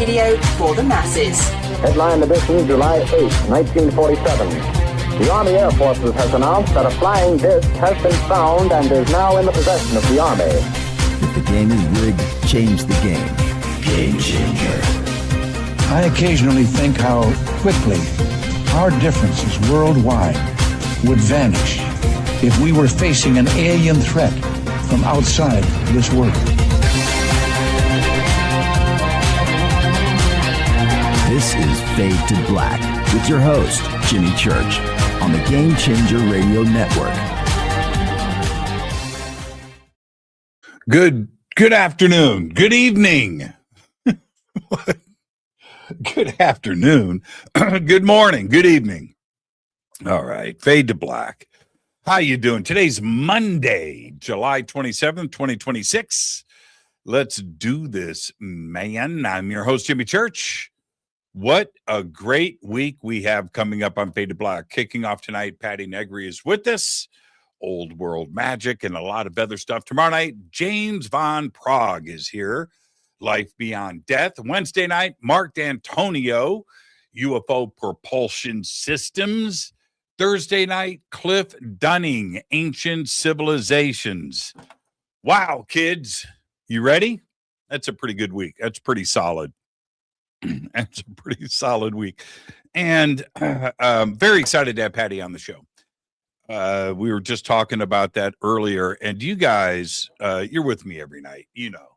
radio for the masses. Headline edition, July 8, 1947. The Army Air Forces has announced that a flying disc has been found and is now in the possession of the Army. If the game is rigged, change the game. Game changer. I occasionally think how quickly our differences worldwide would vanish if we were facing an alien threat from outside this world. This is Fade to Black with your host, Jimmy Church, on the Game Changer Radio Network. Good afternoon. Good evening. Good afternoon. Good morning. Good evening. All right. Fade to Black. How you doing? Today's Monday, July 27th, 2026. Let's do this, man. I'm your host, Jimmy Church. What a great week we have coming up on Fade to Black. Kicking off tonight, Patti Negri is with us. Old World Magick and a lot of other stuff. Tomorrow night, James Von Prague is here. Life Beyond Death. Wednesday night, Mark D'Antonio, UFO Propulsion Systems. Thursday night, Cliff Dunning, Ancient Civilizations. Wow, kids. You ready? That's a pretty good week. That's pretty solid. That's a pretty solid week. And very excited to have Patti on the show. We were just talking about that earlier. And you guys, you're with me every night, you know.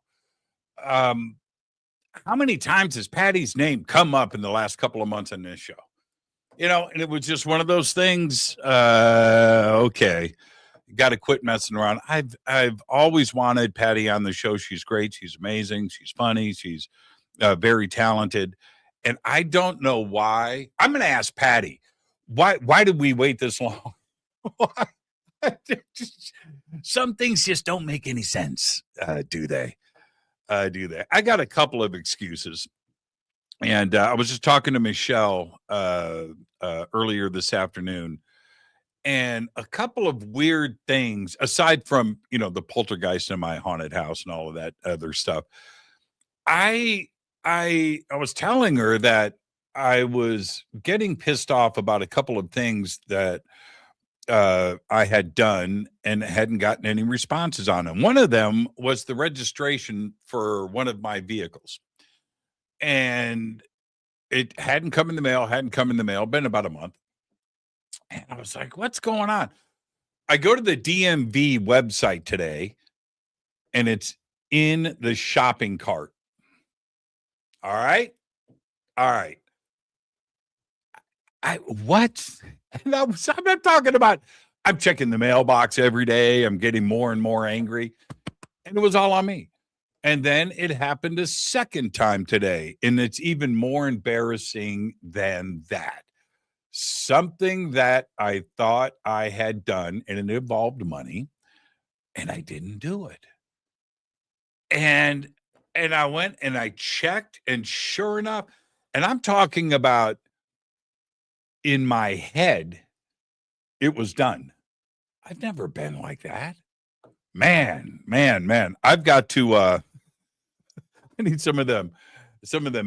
How many times has Patti's name come up in the last couple of months on this show? You know, and it was just one of those things. Okay, got to quit messing around. I've always wanted Patti on the show. She's great. She's amazing. She's funny. She's very talented. And I don't know why. I'm going to ask Patti, why did we wait this long? Why? Some things just don't make any sense, do they? I got a couple of excuses. And I was just talking to Michelle earlier this afternoon, and a couple of weird things, aside from, you know, the poltergeist in my haunted house and all of that other stuff. I was telling her that I was getting pissed off about a couple of things that I had done and hadn't gotten any responses on them. One of them was the registration for one of my vehicles. And it hadn't come in the mail, been about a month. And I was like, what's going on? I go to the DMV website today, and it's in the shopping cart. All right. What? And I'm not talking about, I'm checking the mailbox every day. I'm getting more and more angry. And it was all on me. And then it happened a second time today, and it's even more embarrassing than that. Something that I thought I had done, and it involved money, and I didn't do it. And I went and I checked, and sure enough, and I'm talking about in my head, it was done. I've never been like that. Man. I've got to I need some of them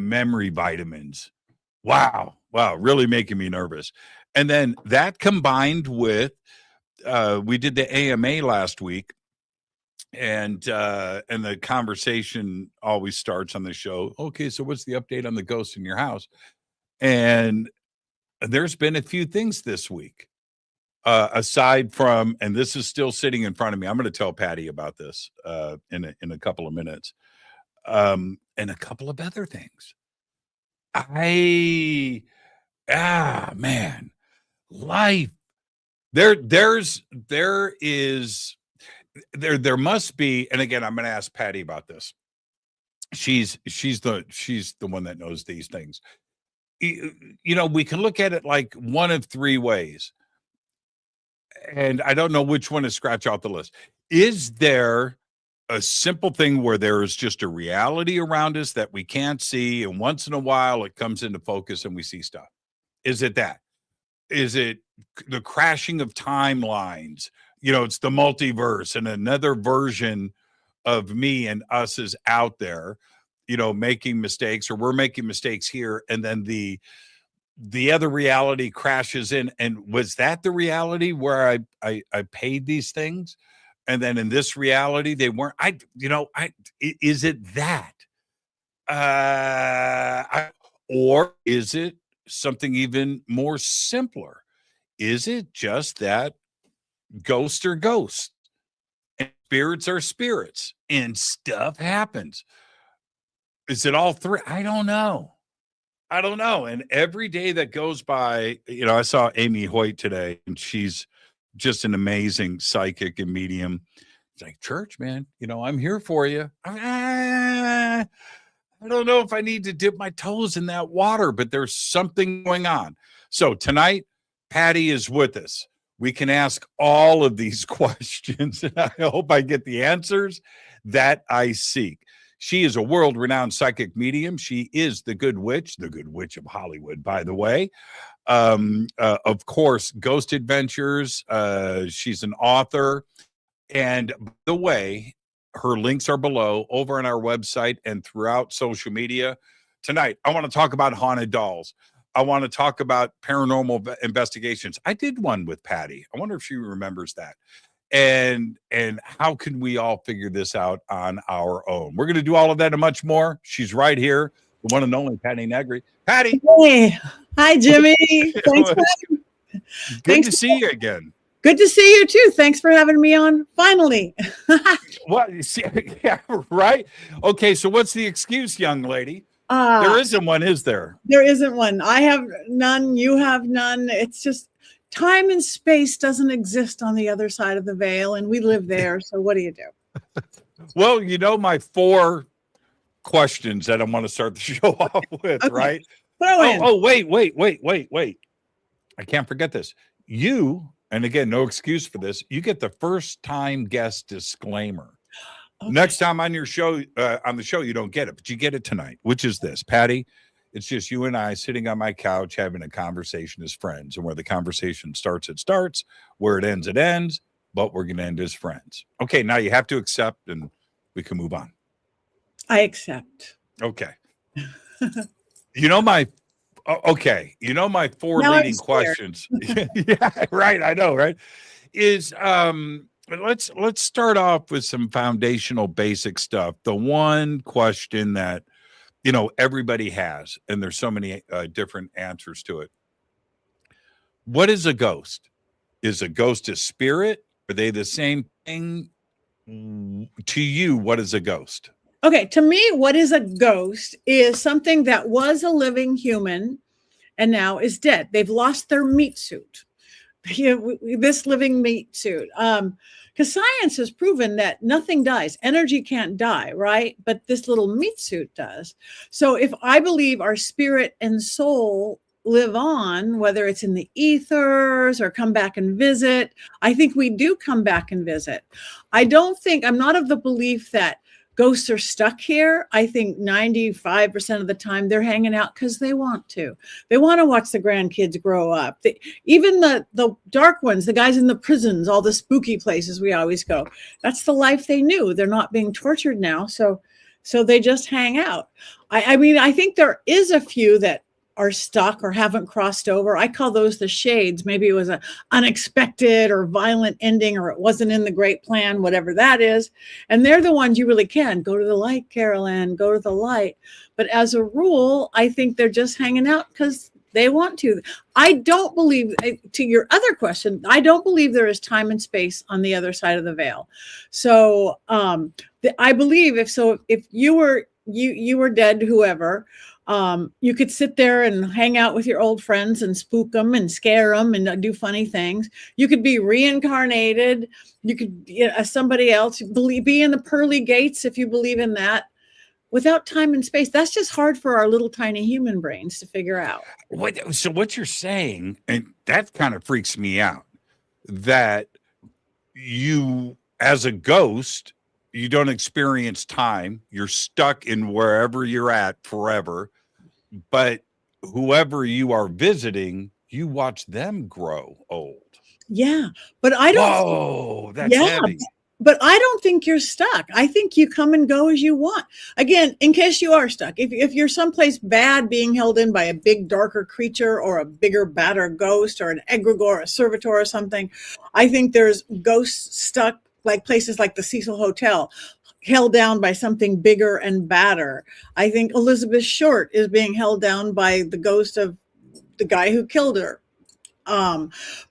memory vitamins. Wow, really making me nervous. And then that combined with we did the AMA last week, and the conversation always starts on the show. Okay, so what's the update on the ghost in your house? And there's been a few things this week. Aside from, and this is still sitting in front of me. I'm going to tell Patti about this in a couple of minutes. And a couple of other things. Man, life. There must be, and again, I'm going to ask Patti about this. She's the one that knows these things. You know, we can look at it like one of three ways. And I don't know which one to scratch out the list. Is there a simple thing where there is just a reality around us that we can't see, and once in a while it comes into focus and we see stuff? Is it that? Is it the crashing of timelines? You know, it's the multiverse and another version of me and us is out there. making mistakes, or we're making mistakes here, and then the other reality crashes in. And was that the reality where I paid these things, and then in this reality they weren't? Is it that? Or is it something even more simpler? Is it just that ghosts are ghosts and spirits are spirits and stuff happens? Is it all three? I don't know. And every day that goes by, I saw Amy Hoyt today, and she's just an amazing psychic and medium. It's like, church, man, I'm here for you. I don't know if I need to dip my toes in that water, but there's something going on. So tonight, Patti is with us. We can ask all of these questions, and I hope I get the answers that I seek. She is a world-renowned psychic medium. She is the Good Witch of Hollywood, by the way. Of course, Ghost Adventures. She's an author. And by the way, her links are below over on our website and throughout social media. Tonight, I want to talk about haunted dolls. I want to talk about paranormal investigations. I did one with Patti. I wonder if she remembers that. And how can we all figure this out on our own? We're going to do all of that and much more. She's right here, the one and only Patti Negri. Patti. Hey. Hi, Jimmy. Thanks Good to see you again. Good to see you too. Thanks for having me on finally. What? Yeah, right. Okay, so what's the excuse, young lady? There isn't one, is there? There isn't one. I have none. You have none. It's just time and space doesn't exist on the other side of the veil, and we live there. So what do you do? Well, my 4 questions that I want to start the show off with, Okay. right? Wait. I can't forget this. You, and again, no excuse for this, you get the first time guest disclaimer. Okay. Next time on your show, on the show, you don't get it, but you get it tonight, which is this. Patti, it's just you and I sitting on my couch having a conversation as friends. And where the conversation starts, it starts. Where it ends, but we're going to end as friends. Okay, now you have to accept, and we can move on. I accept. Okay. my 4 Now leading questions. Yeah, right. I know, right? Is let's start off with some foundational basic stuff. The one question that everybody has, and there's so many different answers to it. What is a ghost? Is a ghost a spirit? Are they the same thing? To you, what is a ghost? Okay, to me, what is a ghost is something that was a living human and now is dead. They've lost their meat suit. This living meat suit. Because science has proven that nothing dies. Energy can't die, right? But this little meat suit does. So if I believe our spirit and soul live on, whether it's in the ethers or come back and visit, I think we do come back and visit. I'm not of the belief that ghosts are stuck here. I think 95% of the time they're hanging out because they want to. They want to watch the grandkids grow up. Even the dark ones, the guys in the prisons, all the spooky places we always go. That's the life they knew. They're not being tortured now. So they just hang out. I think there is a few that are stuck or haven't crossed over. I call those the shades. Maybe it was an unexpected or violent ending, or it wasn't in the great plan, whatever that is. And they're the ones you really can go to the light, Carol Ann, go to the light. But as a rule, I think they're just hanging out because they want to. I don't believe, to your other question, I don't believe there is time and space on the other side of the veil. So I believe if you were dead, whoever, you could sit there and hang out with your old friends and spook them and scare them and do funny things. You could be reincarnated. You could somebody else, be in the pearly gates if you believe in that. Without time and space, that's just hard for our little tiny human brains to figure out. So what you're saying, and that kind of freaks me out, that you, as a ghost, you don't experience time. You're stuck in wherever you're at forever. But whoever you are visiting, you watch them grow old. Yeah, but I don't. Whoa, that's heavy. But I don't think you're stuck. I think you come and go as you want. Again, in case you are stuck, if you're someplace bad, being held in by a big, darker creature or a bigger, badder ghost or an egregore or a servitor or something, I think there's ghosts stuck like places like the Cecil Hotel, held down by something bigger and badder. I think Elizabeth Short is being held down by the ghost of the guy who killed her.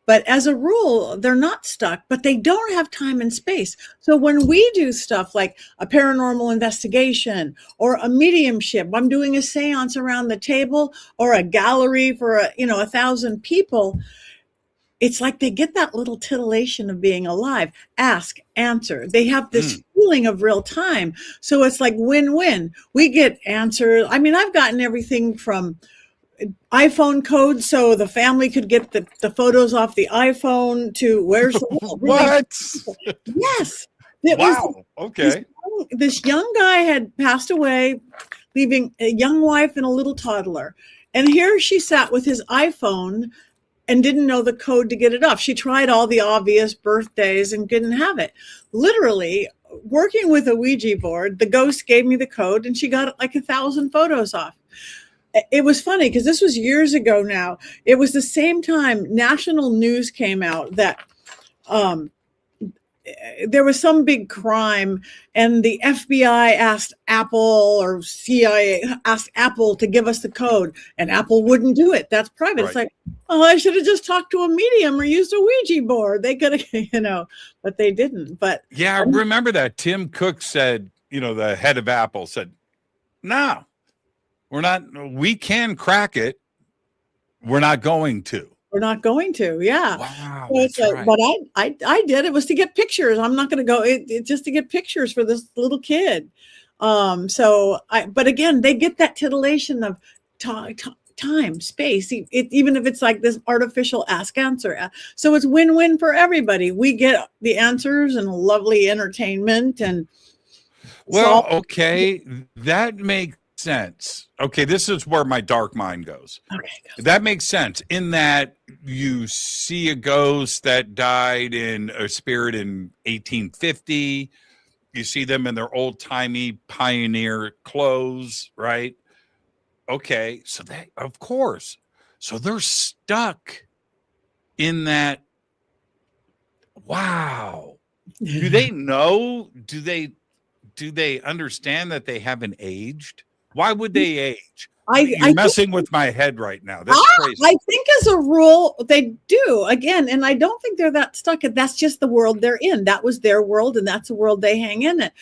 But as a rule, they're not stuck, but they don't have time and space. So when we do stuff like a paranormal investigation or a mediumship, I'm doing a seance around the table or a gallery for 1,000 people, it's like they get that little titillation of being alive. Ask, answer. They have this feeling of real time. So it's like win-win. We get answers. I mean, I've gotten everything from iPhone codes so the family could get the photos off the iPhone to where's the what? Yes. Okay. This young guy had passed away, leaving a young wife and a little toddler. And here she sat with his iPhone and didn't know the code to get it off. She tried all the obvious birthdays and didn't have it. Literally, working with a Ouija board, the ghost gave me the code and she got like 1,000 photos off. It was funny because this was years ago now. It was the same time national news came out that there was some big crime and the FBI asked Apple or CIA asked Apple to give us the code and Apple wouldn't do it. That's private. Right. It's like, oh, I should have just talked to a medium or used a Ouija board. They could have, but they didn't. But yeah, I remember that. Tim Cook said, the head of Apple said, no. We can crack it. We're not going to. Yeah. Wow. So it's like, right. But I did. It was to get pictures. I'm not going to go. It's just to get pictures for this little kid. But again, they get that titillation of time, space, even if it's like this artificial ask answer. So it's win-win for everybody. We get the answers and lovely entertainment and. Okay, that makes sense. Okay, this is where my dark mind goes. Okay, that makes sense in that you see a ghost that died in a spirit in 1850. You see them in their old-timey pioneer clothes, right? Okay, so that, of course. So they're stuck in that. Wow. Do they know? Do they understand that they haven't aged? Why would they age? You're messing with my head right now. That's crazy. I think as a rule, they do. Again, and I don't think they're that stuck. That's just the world they're in. That was their world, and that's the world they hang in it.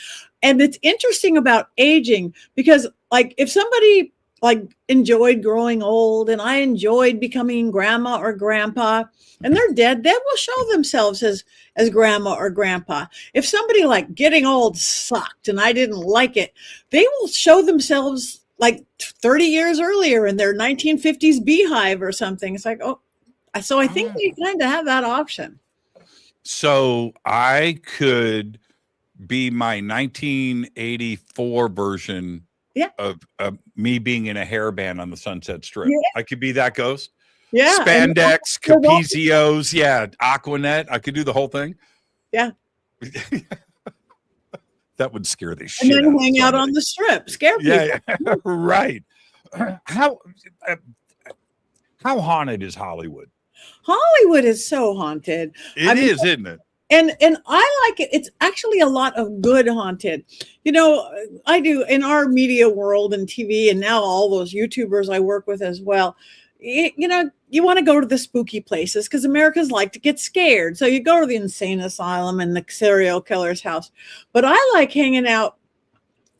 And it's interesting about aging because, like, if somebody enjoyed growing old and I enjoyed becoming grandma or grandpa and they're dead, they will show themselves as grandma or grandpa. If somebody like getting old sucked and I didn't like it, they will show themselves like 30 years earlier in their 1950s beehive or something. It's like, oh, so I think they kind of have that option. So I could be my 1984 version of me being in a hairband on the Sunset Strip. Yeah. I could be that ghost. Yeah. Spandex, Capizios, Aquanet. I could do the whole thing. Yeah. That would scare the shit out of somebody. And then hang out on the strip, scare people. Yeah. Right. How haunted is Hollywood? Hollywood is so haunted. It is, isn't it? And I like it. It's actually a lot of good haunted. I do in our media world and TV and now all those YouTubers I work with as well. You want to go to the spooky places because Americans like to get scared. So you go to the insane asylum and the serial killer's house. But I like hanging out.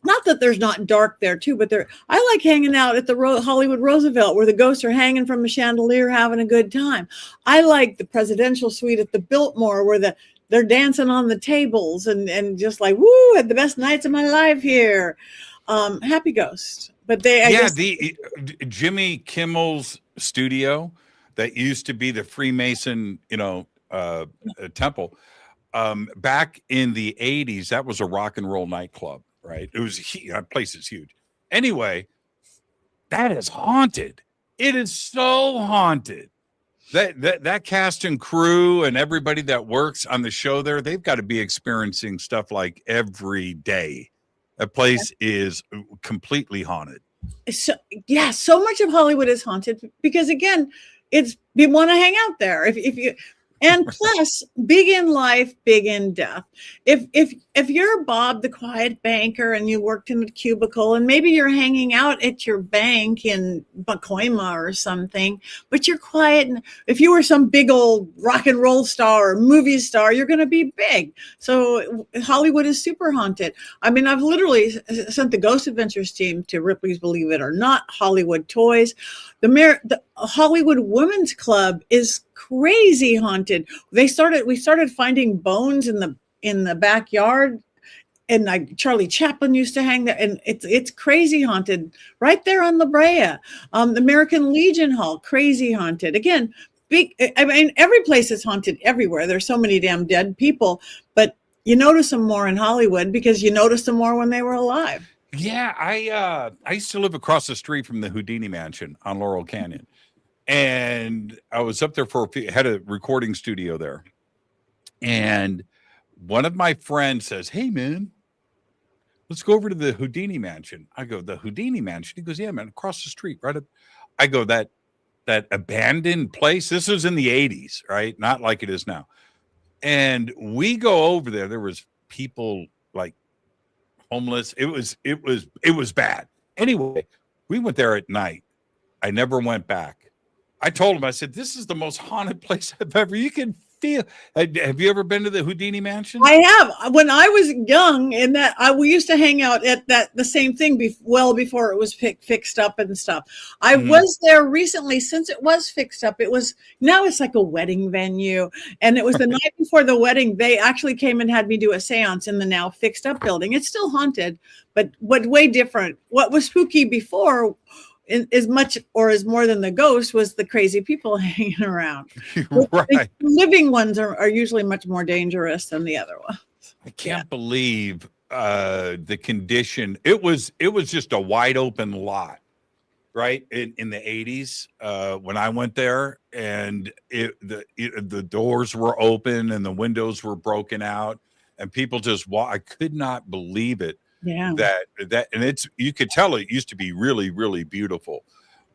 Not that there's not dark there too, but I like hanging out at the Hollywood Roosevelt where the ghosts are hanging from a chandelier having a good time. I like the presidential suite at the Biltmore where they're dancing on the tables and just like, woo, had the best nights of my life here. Happy ghost. But the Jimmy Kimmel's studio that used to be the Freemason, temple. Back in the 80s, that was a rock and roll nightclub, right? It was that place is huge. Anyway, that is haunted. It is so haunted. That cast and crew and everybody that works on the show there, they've got to be experiencing stuff like every day. That place is completely haunted. So yeah, so much of Hollywood is haunted because again, it's you want to hang out there if you and plus big in life, big in death. If you're Bob the quiet banker and you worked in a cubicle and maybe you're hanging out at your bank in Pacoima or something, but you're quiet, and if you were some big old rock and roll star or movie star, you're going to be big. So Hollywood is super haunted. I mean, I've literally sent the Ghost Adventures team to Ripley's Believe It or Not Hollywood Toys. The Hollywood Women's Club is crazy haunted. We started finding bones in the backyard, and like Charlie Chaplin used to hang there, and it's crazy haunted right there on La Brea. The American Legion Hall, crazy haunted. Again, I mean, every place is haunted everywhere. There's so many damn dead people, but you notice them more in Hollywood because you noticed them more when they were alive. Yeah, I used to live across the street from the Houdini Mansion on Laurel Canyon. And I was up there had a recording studio there. And one of my friends says, "Hey, man, let's go over to the Houdini Mansion." I go, "The Houdini Mansion?" He goes, "Yeah, man, across the street, right up." I go, that abandoned place. This was in the 80s, right? Not like it is now. And we go over there. There was people like homeless. It was bad. Anyway, we went there at night. I never went back. I told him, I said, "This is the most haunted place I've ever." You can feel. Have you ever been to the Houdini Mansion? I have. When I was young, and we used to hang out at the same thing well before it was fixed up and stuff. I was there recently since it was fixed up. Now it's like a wedding venue, and it was the night before the wedding. They actually came and had me do a seance in the now fixed up building. It's still haunted, but way different. What was spooky before, as much or as more than the ghost, was the crazy people hanging around. Right. The living ones are usually much more dangerous than the other ones. I can't believe the condition. It was just a wide open lot, right? In the 80s, when I went there, and the doors were open and the windows were broken out, and people just I could not believe it. Yeah. That and you could tell it used to be really, really beautiful.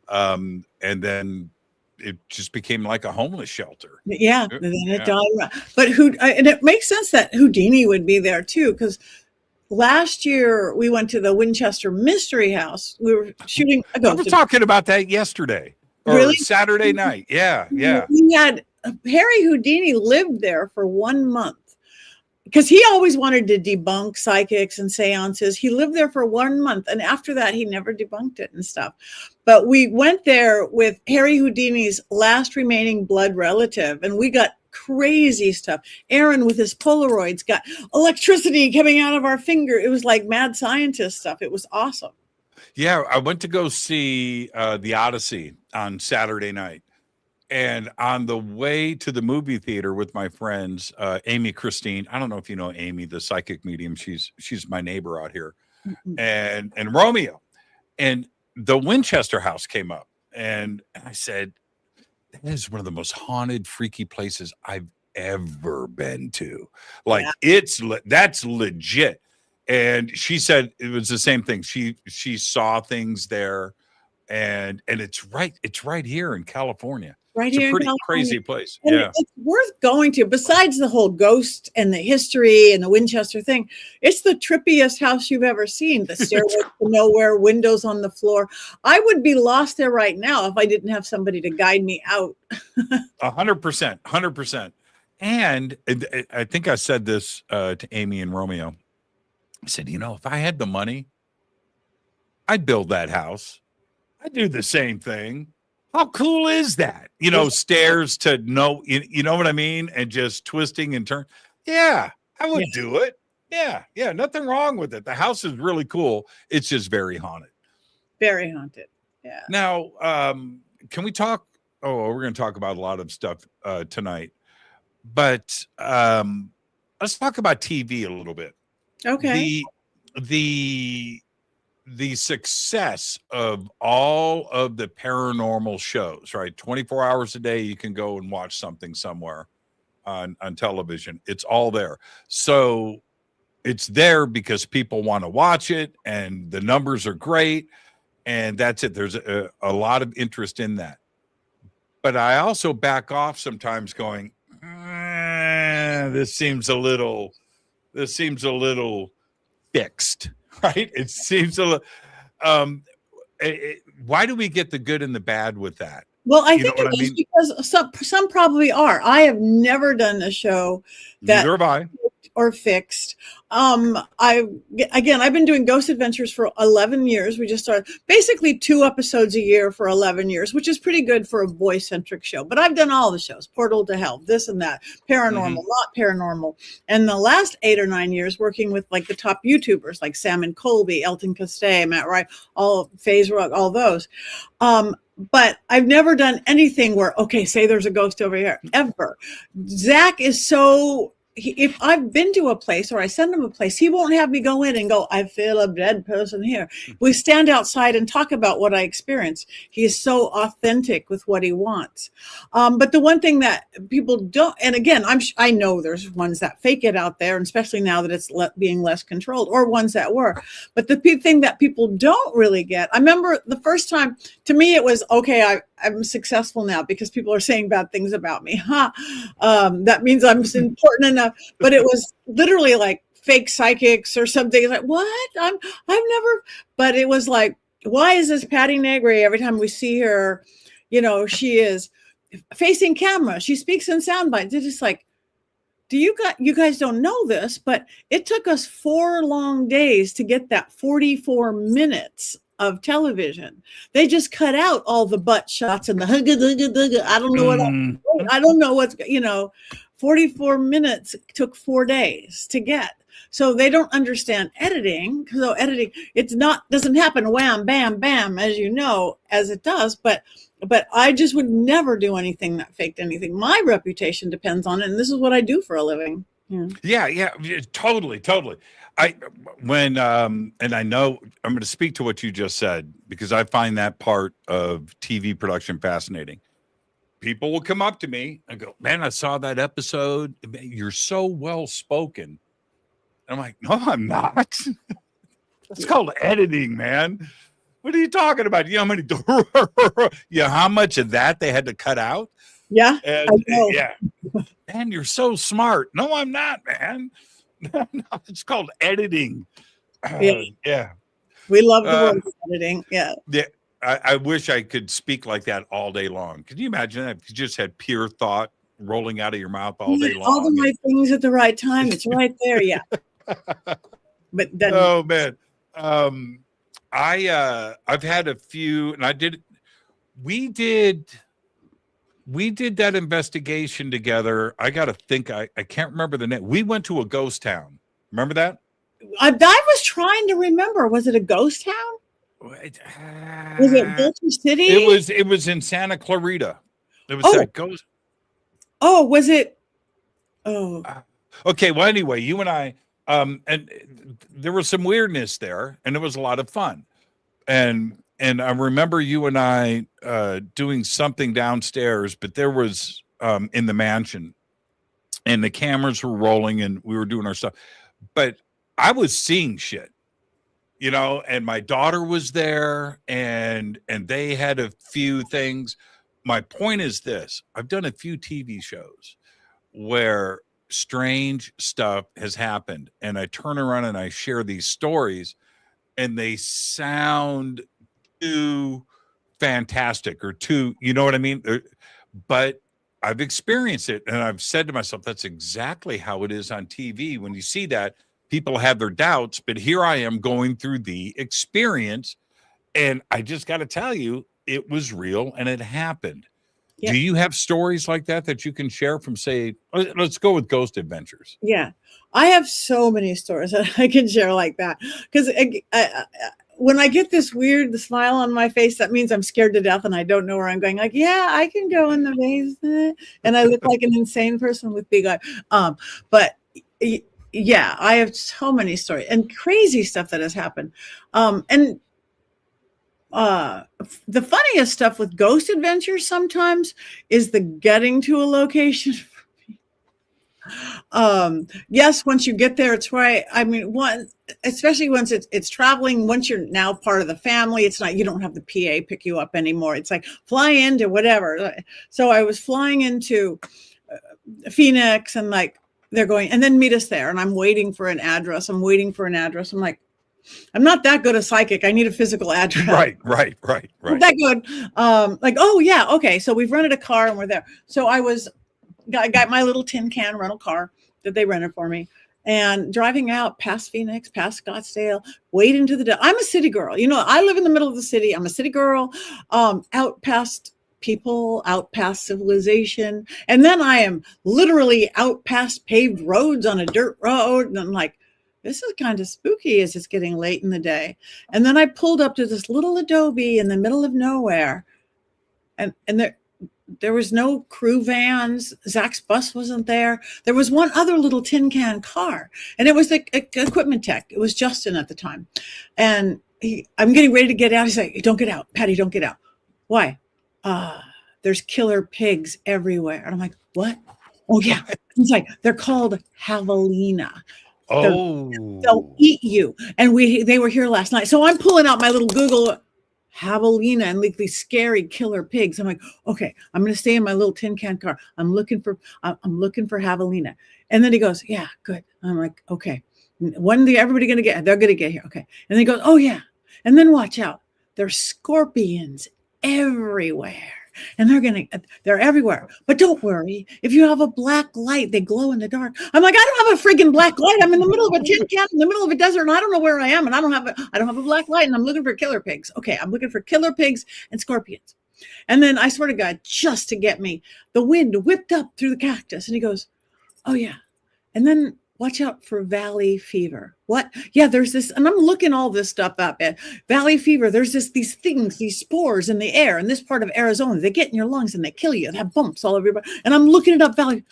And then it just became like a homeless shelter. Yeah. And then it died. But and it makes sense that Houdini would be there too, because last year we went to the Winchester Mystery House. We were shooting a ghost. I was talking about that yesterday. Or really? Saturday night. Yeah. We had Harry Houdini lived there for 1 month. Because he always wanted to debunk psychics and seances. He lived there for 1 month. And after that, he never debunked it and stuff. But we went there with Harry Houdini's last remaining blood relative. And we got crazy stuff. Aaron with his Polaroids got electricity coming out of our finger. It was like mad scientist stuff. It was awesome. Yeah. I went to go see The Odyssey on Saturday night. And on the way to the movie theater with my friends, Amy Christine, I don't know if you know Amy, the psychic medium. She's my neighbor out here, and Romeo, and the Winchester House came up, and I said, "That is one of the most haunted, freaky places I've ever been to. Like that's legit." And she said it was the same thing. She saw things there, and it's right here in California. Right it's here a pretty in crazy place. And yeah, it's worth going to. Besides the whole ghost and the history and the Winchester thing, it's the trippiest house you've ever seen. The stairway to nowhere, windows on the floor. I would be lost there right now if I didn't have somebody to guide me out. 100%. And I think I said this to Amy and Romeo. I said, if I had the money, I'd build that house. I'd do the same thing. How cool is that? Stairs to you know what I mean? And just twisting and turn. Yeah, I would do it. Yeah. Nothing wrong with it. The house is really cool. It's just very haunted. Very haunted. Yeah. Now, can we talk? Oh, we're going to talk about a lot of stuff tonight, but let's talk about TV a little bit. Okay. the success of all of the paranormal shows, right? 24 hours a day, you can go and watch something somewhere on television. It's all there. So it's there because people want to watch it and the numbers are great. And that's it. There's a lot of interest in that. But I also back off sometimes going, this seems a little fixed, right? It seems a little, why do we get the good and the bad with that? Well, I think it is because some probably are. I have never done a show that neither have I. Or fixed. I've been doing Ghost Adventures for 11 years. We just started basically 2 episodes a year for 11 years, which is pretty good for a boy-centric show. But I've done all the shows, Portal to Hell, this and that, paranormal, not paranormal. And the last 8 or 9 years working with like the top YouTubers like Sam and Colby, Elton Castee, Matt Wright, all Phase Rug, all those. But I've never done anything where, okay, say there's a ghost over here, ever. Zach is so... if I've been to a place or I send him a place, he won't have me go in and go, I feel a dead person here. We stand outside and talk about what I experienced. He is so authentic with what he wants. But the one thing that people don't, and again, I know there's ones that fake it out there, and especially now that it's being less controlled, or ones that were. But the thing that people don't really get, I remember the first time, to me, it was, okay, I'm successful now because people are saying bad things about me. That means I'm important enough. But it was literally like fake psychics or something. Like, what? I've never. But it was like, why is this Patti Negri? Every time we see her, she is facing camera. She speaks in sound bites. It's just like, you guys don't know this, but it took us 4 long days to get that 44 minutes of television. They just cut out all the butt shots and the I don't know I don't know what's 44 minutes took 4 days to get. So they don't understand editing. So editing, doesn't happen wham, bam, bam, as as it does. But I just would never do anything that faked anything. My reputation depends on it, and this is what I do for a living. Yeah, totally. And I know I'm going to speak to what you just said because I find that part of TV production fascinating. People will come up to me and go, man, I saw that episode. You're so well spoken. I'm like, no, I'm not. That's called editing, man. What are you talking about? How many? How much of that they had to cut out? Yeah, I know. Yeah. Man, you're so smart. No, I'm not, man. No, it's called editing. Yeah. We love the word editing. Yeah. Yeah. I wish I could speak like that all day long. Can you imagine that if you just had pure thought rolling out of your mouth all day long? All the right things at the right time. It's right there. Yeah. But then, oh man. I've had a few, and we did that investigation together. I got to think, I can't remember the name. We went to a ghost town. Remember that? I was trying to remember. Was it a ghost town? Was it Boulder City? It was in Santa Clarita. It was that ghost. Oh, was it? Oh. Okay. Well, anyway, you and I, and there was some weirdness there, and it was a lot of fun. And I remember you and I doing something downstairs, but there was in the mansion, and the cameras were rolling, and we were doing our stuff. But I was seeing shit, and my daughter was there, and they had a few things. My point is this: I've done a few TV shows where strange stuff has happened, and I turn around and I share these stories, and they sound too fantastic or too, you know what I mean? But I've experienced it, and I've said to myself, that's exactly how it is on TV. When you see that, people have their doubts, but here I am going through the experience, and I just got to tell you, it was real and it happened. Yeah. Do you have stories like that you can share from, say, let's go with Ghost Adventures? Yeah, I have so many stories that I can share like that, because when I get this weird smile on my face, that means I'm scared to death and I don't know where I'm going. Like, yeah, I can go in the basement, and I look like an insane person with big eyes. But yeah, I have so many stories and crazy stuff that has happened. And the funniest stuff with ghost adventures sometimes is the getting to a location. Yes, once you get there, it's right. I mean, especially once it's traveling, once you're now part of the family, it's not, you don't have the PA pick you up anymore. It's like fly into whatever. So I was flying into Phoenix, and like they're going, and then meet us there. And I'm waiting for an address. I'm like, I'm not that good a psychic. I need a physical address. Right. Not that good. Like, oh yeah, okay. So we've rented a car and we're there. So I got my little tin can rental car that they rented for me, and driving out past Phoenix, past Scottsdale, wait into I'm a city girl. You know, I live in the middle of the city. I'm a city girl, out past people, out past civilization. And then I am literally out past paved roads on a dirt road. And I'm like, this is kind of spooky as it's getting late in the day. And then I pulled up to this little adobe in the middle of nowhere. And there was no crew vans. Zach's bus wasn't there. There was one other little tin can car, and it was the equipment tech. It was Justin at the time. And I'm getting ready to get out. He's like, don't get out, Patty, don't get out. Why? There's killer pigs everywhere. And I'm like, what? Oh yeah. He's like, they're called javelina. They'll eat you. And they were here last night. So I'm pulling out my little Google javelina and like these scary killer pigs. I'm like, okay, I'm going to stay in my little tin can car. I'm looking for javelina. And then he goes, yeah, good. I'm like, okay. When are everybody going to get? They're going to get here. Okay. And then he goes, oh yeah. And then watch out. There's scorpions everywhere. And they're everywhere. But don't worry. If you have a black light, they glow in the dark. I'm like, I don't have a friggin' black light. I'm in the middle of a tin can in the middle of a desert, and I don't know where I am, and I don't have a black light, and I'm looking for killer pigs. Okay, I'm looking for killer pigs and scorpions. And then I swear to God, just to get me, the wind whipped up through the cactus, and he goes, oh yeah. And then watch out for valley fever. What? Yeah, there's this, and I'm looking all this stuff up at valley fever. There's these things, these spores in the air in this part of Arizona. They get in your lungs and they kill you. They have bumps all over your body. And I'm looking it up. Valley.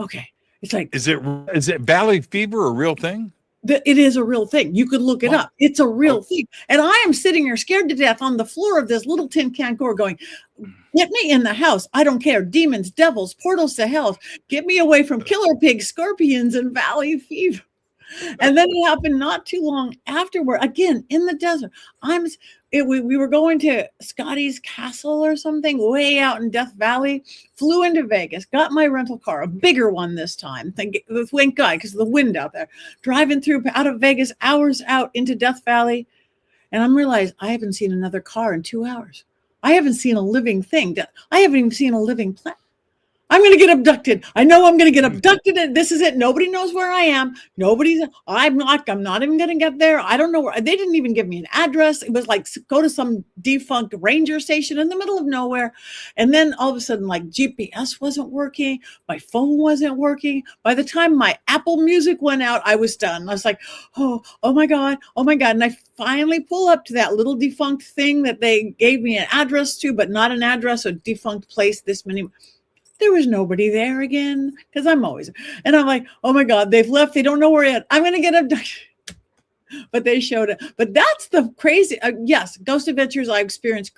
Okay. It's like, is it valley fever a real thing? It is a real thing. You could look it up. It's a real thing. And I am sitting here scared to death on the floor of this little tin can core going, get me in the house. I don't care. Demons, devils, portals to hell. Get me away from killer pigs, scorpions, and valley fever. And then it happened not too long afterward, again, in the desert. We were going to Scotty's Castle or something way out in Death Valley, flew into Vegas, got my rental car, a bigger one this time. Thank God, because of the wind out there. Driving through out of Vegas, hours out into Death Valley. And I'm realized I haven't seen another car in 2 hours. I haven't seen a living thing. I haven't even seen a living plant. I'm going to get abducted. I know I'm going to get abducted. And this is it. Nobody knows where I am. I'm not even going to get there. I don't know where. They didn't even give me an address. It was like, go to some defunct ranger station in the middle of nowhere. And then all of a sudden, like GPS wasn't working. My phone wasn't working. By the time my Apple Music went out, I was done. I was like, oh my God. And I finally pull up to that little defunct thing that they gave me an address to, but not an address, a defunct place this many. There was nobody there again, because I'm always, and I'm like, oh my God, they've left. They don't know where yet. I'm going to get abducted. But they showed it. But that's the crazy, yes, ghost adventures I experienced.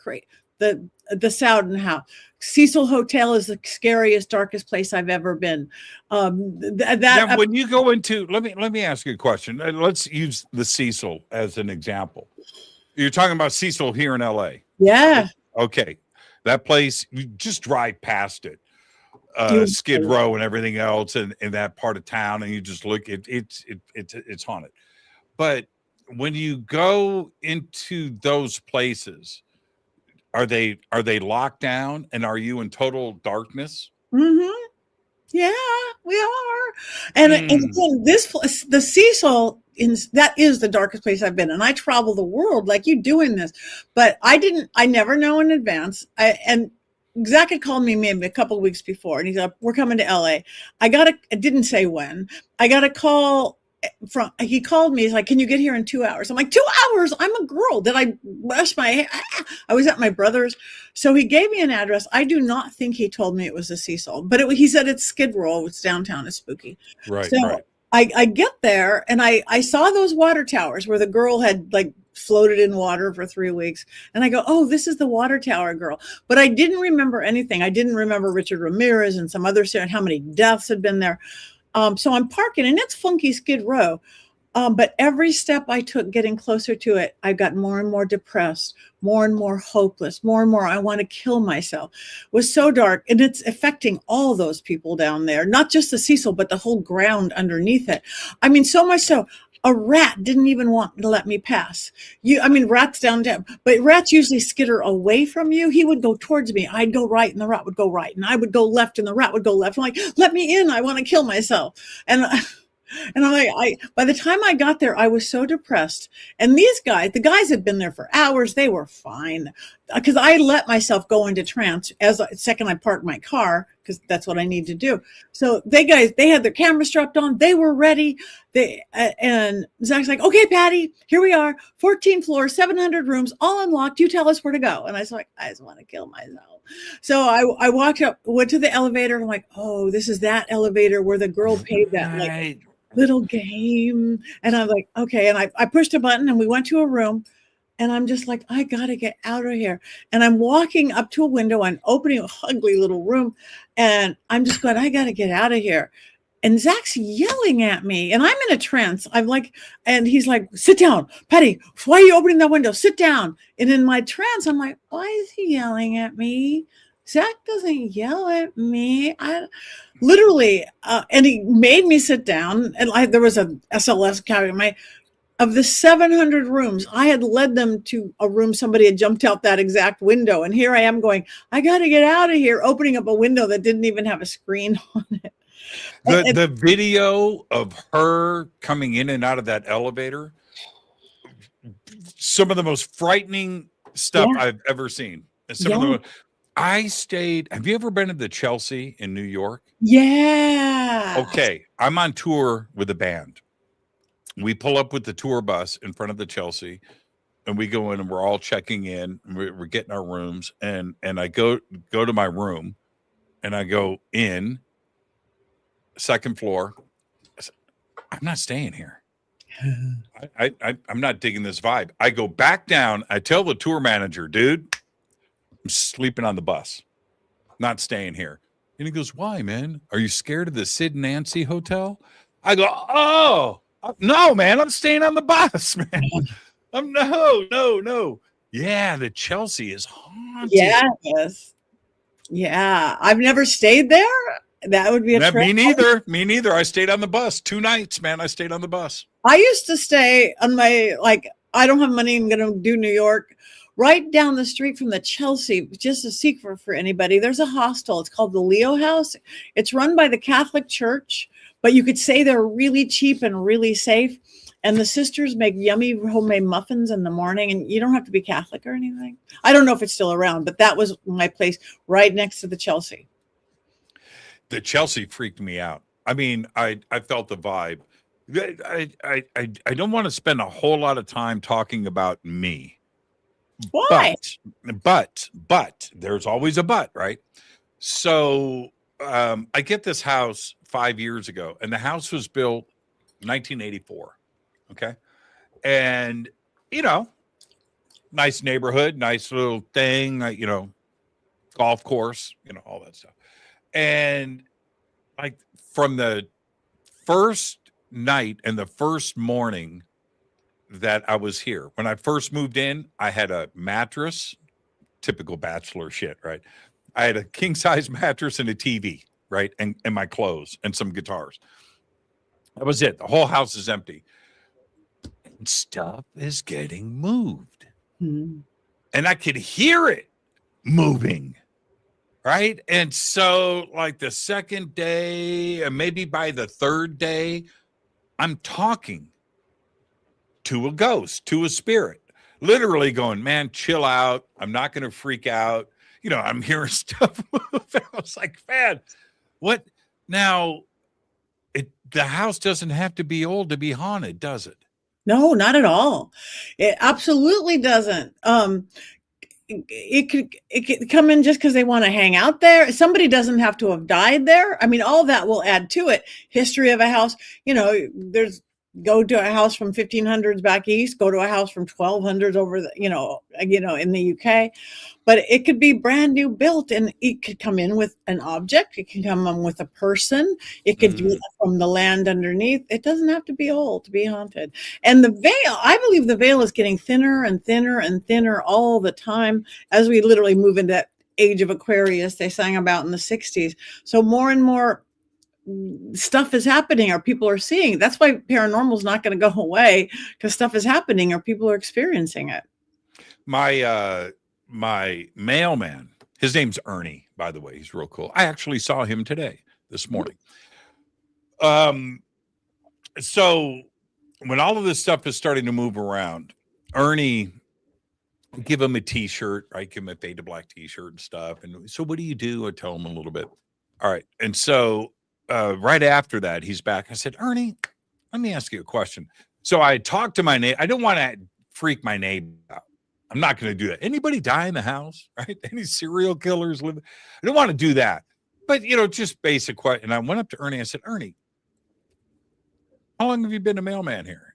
The sound and how Cecil Hotel is the scariest, darkest place I've ever been. Now, when you go into, let me ask you a question. Let's use the Cecil as an example. You're talking about Cecil here in LA. Yeah. Okay. That place, you just drive past it. Skid Row and everything else in that part of town, and you just look, it's haunted. But when you go into those places, are they locked down, and are you in total darkness? Mm-hmm. Yeah, we are. And again, the Cecil, that is the darkest place I've been. And I travel the world like you doing this, but I never know in advance. And Zach had called me maybe a couple of weeks before, and he's like, we're coming to LA. I didn't say when. I got a call he called me. He's like, can you get here in 2 hours? I'm like, 2 hours? I'm a girl. Did I rush my hair? I was at my brother's. So he gave me an address. I do not think he told me it was a Cecil, but he said it's Skid Row. It's downtown. It's spooky. Right. So right. I get there and I saw those water towers where the girl had like floated in water for 3 weeks. And I go, oh, this is the water tower girl. But I didn't remember anything. I didn't remember Richard Ramirez and some others and how many deaths had been there. So I'm parking and it's funky Skid Row. But every step I took getting closer to it, I got more and more depressed, more and more hopeless, more and more I want to kill myself. It was so dark, and it's affecting all those people down there, not just the Cecil, but the whole ground underneath it. I mean, so much so, a rat didn't even want to let me pass. Rats down, but rats usually skitter away from you. He would go towards me. I'd go right, and the rat would go right, and I would go left, and the rat would go left. I'm like, let me in. I want to kill myself. And I'm like, by the time I got there, I was so depressed. And these guys, the guys had been there for hours. They were fine because I let myself go into trance second I parked my car because that's what I need to do. So they had their cameras strapped on. They were ready. And Zach's like, okay, Patty, here we are, 14 floors, 700 rooms, all unlocked. You tell us where to go. And I was like, I just want to kill myself. So I walked up, went to the elevator. I'm like, oh, this is that elevator where the girl paid that like little game. And I'm like, okay. And I pushed a button and we went to a room and I'm just like, I got to get out of here. And I'm walking up to a window and opening a ugly little room. And I'm just going, I got to get out of here. And Zach's yelling at me and I'm in a trance. I'm like, and he's like, sit down, Patty, why are you opening that window? Sit down. And in my trance, I'm like, why is he yelling at me? Zach doesn't yell at me. Literally, and he made me sit down. And there was a SLS carrying of the 700 rooms, I had led them to a room somebody had jumped out that exact window. And here I am going, I got to get out of here, opening up a window that didn't even have a screen on it. The video of her coming in and out of that elevator, some of the most frightening stuff I've ever seen. I stayed. Have you ever been to the Chelsea in New York? Yeah. Okay. I'm on tour with a band. We pull up with the tour bus in front of the Chelsea and we go in and we're all checking in. We're getting our rooms and I go to my room and I go in second floor. I'm not staying here. I'm not digging this vibe. I go back down. I tell the tour manager, dude, I'm sleeping on the bus, not staying here. And he goes, why, man? Are you scared of the Sid and Nancy hotel? I go, oh, no, man, I'm staying on the bus, man. No. Yeah, the Chelsea is haunted. Yes. Yeah. I've never stayed there. That would be a trip. Me neither. I stayed on the bus 2 nights, man. I stayed on the bus. I used to stay on I don't have money. I'm going to do New York. Right down the street from the Chelsea, just a secret for anybody, there's a hostel. It's called the Leo House. It's run by the Catholic Church, but you could say they're really cheap and really safe. And the sisters make yummy homemade muffins in the morning, and you don't have to be Catholic or anything. I don't know if it's still around, but that was my place right next to the Chelsea. The Chelsea freaked me out. I mean, I felt the vibe. I don't want to spend a whole lot of time talking about me. Why? But there's always a but, right? So I get this house 5 years ago, and the house was built 1984. Okay. And, nice neighborhood, nice little thing, golf course, all that stuff. And like from the first night and the first morning that I was here, when I first moved in, I had a mattress, typical bachelor shit, right? I had a king size mattress and a TV, right? And my clothes and some guitars. That was it. The whole house is empty. And stuff is getting moved. Mm-hmm. And I could hear it moving. Right. And so like the second day, and maybe by the third day, I'm talking to a ghost, to a spirit, literally going, man, chill out. I'm not going to freak out. I'm hearing stuff move. I was like, man, what? Now, the house doesn't have to be old to be haunted, does it? No, not at all. It absolutely doesn't. it could come in just because they want to hang out there. Somebody doesn't have to have died there. I mean, all that will add to it. History of a house, there's go to a house from 1500s back east, go to a house from 1200s over the, in the UK, but it could be brand new built, and it could come in with an object. It can come in with a person. It could be from the land underneath. It doesn't have to be old to be haunted. And the veil, I believe the veil is getting thinner and thinner and thinner all the time as we literally move into that age of Aquarius they sang about in the 60s. So more and more stuff is happening, or people are seeing. That's why paranormal is not going to go away, because stuff is happening or people are experiencing it. My mailman, his name's Ernie, by the way. He's real cool. I actually saw him this morning. So when all of this stuff is starting to move around, Ernie, give him a t-shirt, right? Give him a Fade to Black t-shirt and stuff. And so what do you do? I tell him a little bit. All right. And so right after that, he's back. I said, Ernie, let me ask you a question. So I talked to my neighbor. I don't want to freak my neighbor out. I'm not going to do that. Anybody die in the house, right? Any serial killers live? I don't want to do that. But, just basic question. And I went up to Ernie. I said, Ernie, how long have you been a mailman here?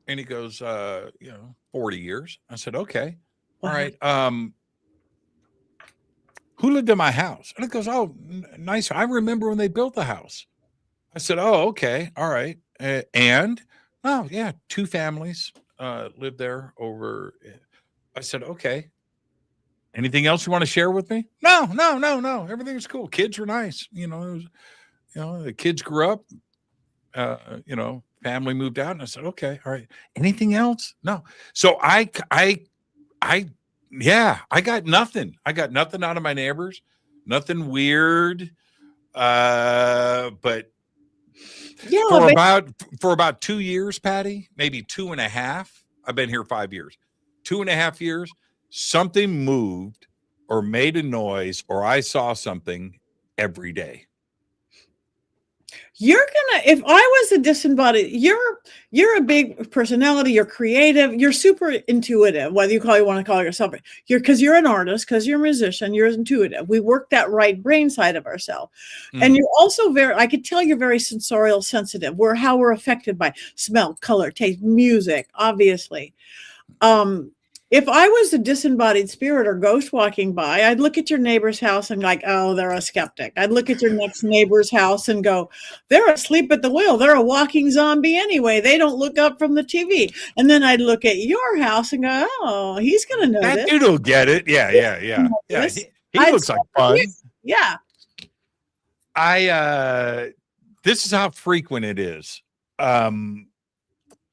And he goes, 40 years. I said, okay. All right. Who lived in my house? And it goes, oh, nice. I remember when they built the house. I said, oh, okay. All right. And, oh, yeah, 2 families lived there over. I said, okay. Anything else you want to share with me? No. Everything was cool. Kids were nice. The kids grew up, family moved out. And I said, okay. All right. Anything else? No. So I got nothing. I got nothing out of my neighbors, nothing weird. But for about 2 years, Patty, maybe 2.5. I've been here 5 years, 2.5 years. Something moved or made a noise, or I saw something every day. If I was a disembodied, you're a big personality, you're creative, you're super intuitive, whether you want to call yourself, because you're an artist, because you're a musician, you're intuitive. We work that right brain side of ourselves. And you're also I could tell you're very sensorial sensitive, how we're affected by smell, color, taste, music, obviously. If I was a disembodied spirit or ghost walking by, I'd look at your neighbor's house and like, oh, they're a skeptic. I'd look at your next neighbor's house and go, they're asleep at the wheel. They're a walking zombie anyway. They don't look up from the TV. And then I'd look at your house and go, oh, he's going to know that this. dude will get it. Yeah. He looks like fun. Yeah. This is how frequent it is.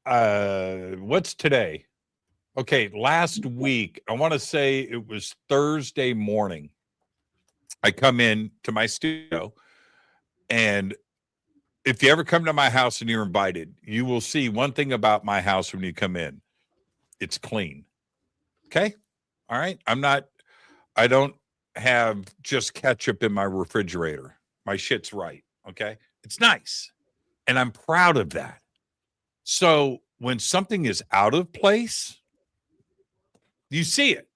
What's today? Okay, last week, I want to say it was Thursday morning. I come in to my studio, and if you ever come to my house and you're invited, you will see one thing about my house when you come in. It's clean. Okay? All right? I don't have just ketchup in my refrigerator. My shit's right. Okay? It's nice. And I'm proud of that. So when something is out of place, you see it.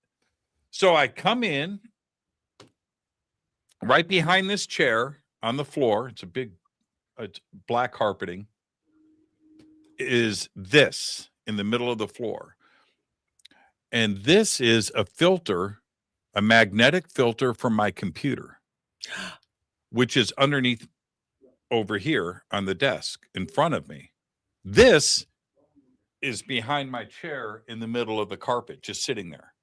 So I come in right behind this chair on the floor. It's black carpeting. Is this in the middle of the floor? And this is a filter, a magnetic filter from my computer, which is underneath over here on the desk in front of me. This is behind my chair in the middle of the carpet, just sitting there.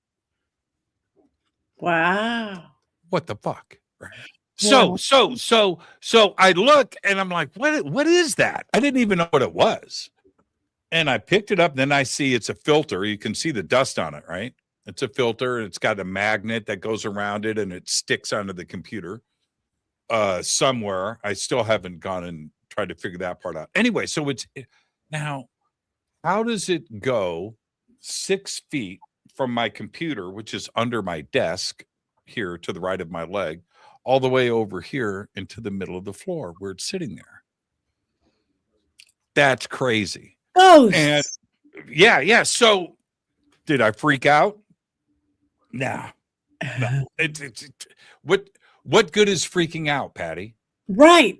Wow. What the fuck? Right. Yeah. So I look and I'm like, what is that? I didn't even know what it was. And I picked it up. Then I see it's a filter. You can see the dust on it, right? It's a filter. It's got a magnet that goes around it and it sticks onto the computer somewhere. I still haven't gone and tried to figure that part out. Anyway, so now, how does it go 6 feet from my computer, which is under my desk here to the right of my leg, all the way over here into the middle of the floor where it's sitting there? That's crazy. Ghosts. And yeah. So did I freak out? Nah. No. What good is freaking out, Patty? Right.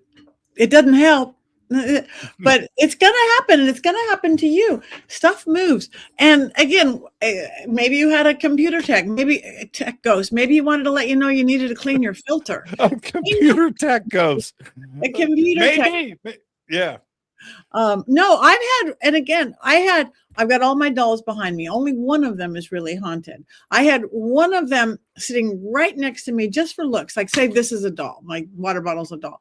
It doesn't help. But it's going to happen, and it's going to happen to you. Stuff moves. And again, maybe you had a computer tech, maybe a tech ghost. Maybe you wanted to let you know you needed to clean your filter. A computer tech ghost. A computer tech. Maybe. Yeah. No, I've got all my dolls behind me. Only one of them is really haunted. I had one of them sitting right next to me just for looks, like say this is a doll, my water bottle's a doll.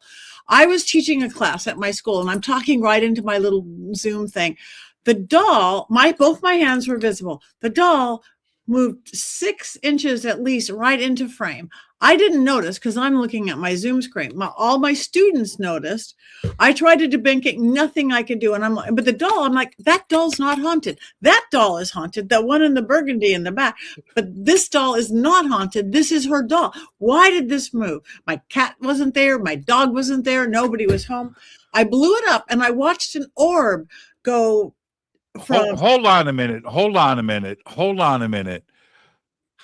I was teaching a class at my school and I'm talking right into my little Zoom thing. The doll, both my hands were visible. The doll moved 6 inches at least right into frame. I didn't notice because I'm looking at my Zoom screen. All my students noticed. I tried to debunk it, nothing I could do. And but the doll, I'm like, that doll's not haunted. That doll is haunted. The one in the burgundy in the back. But this doll is not haunted. This is her doll. Why did this move? My cat wasn't there. My dog wasn't there. Nobody was home. I blew it up and I watched an orb go from. Hold on a minute.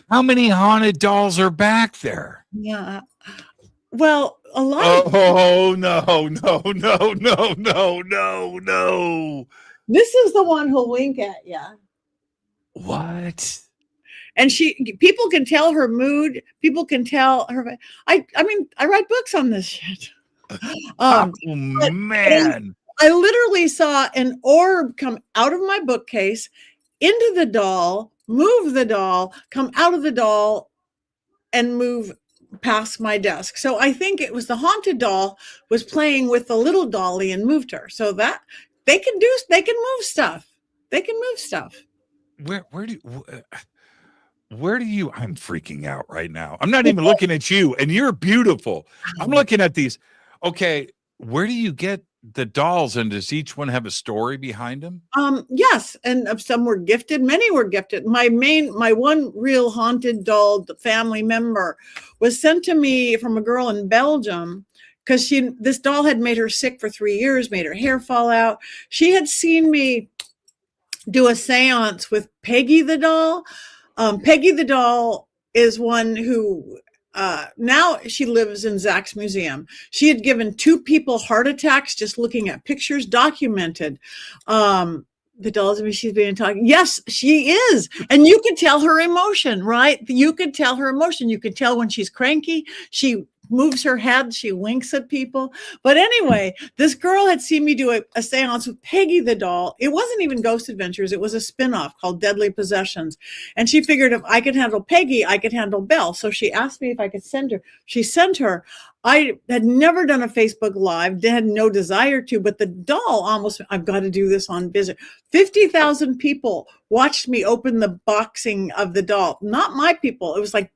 How many haunted dolls are back there? Yeah. Well, a lot. Oh, no. This is the one who'll wink at you. What? And people can tell her mood. People can tell her. I mean, I write books on this shit. Oh, man. I literally saw an orb come out of my bookcase into the doll, move the doll, come out of the doll, and move past my desk. So I think it was the haunted doll was playing with the little dolly and moved her. So that they can move stuff. They can move stuff. Where do you, I'm freaking out right now. I'm not even looking at you and you're beautiful. I'm looking at these. Okay. Where do you get the dolls, and does each one have a story behind them? Yes, and some were gifted. Many were gifted. My one real haunted doll family member was sent to me from a girl in Belgium because this doll had made her sick for 3 years, made her hair fall out. She had seen me do a seance with Peggy the doll. Peggy the doll is one who now she lives in Zach's museum. She had given 2 people heart attacks just looking at pictures, documented. The dolls, she's been talking. Yes, she is. And you can tell her emotion, right? You could tell her emotion. You could tell when she's cranky. She moves her head. She winks at people. But anyway, this girl had seen me do a seance with Peggy the doll. It wasn't even Ghost Adventures. It was a spinoff called Deadly Possessions. And she figured if I could handle Peggy, I could handle Belle. So she asked me if I could send her. She sent her. I had never done a Facebook Live, had no desire to, but the doll I've got to do this on visit. 50,000 people watched me open the boxing of the doll. Not my people. It was like,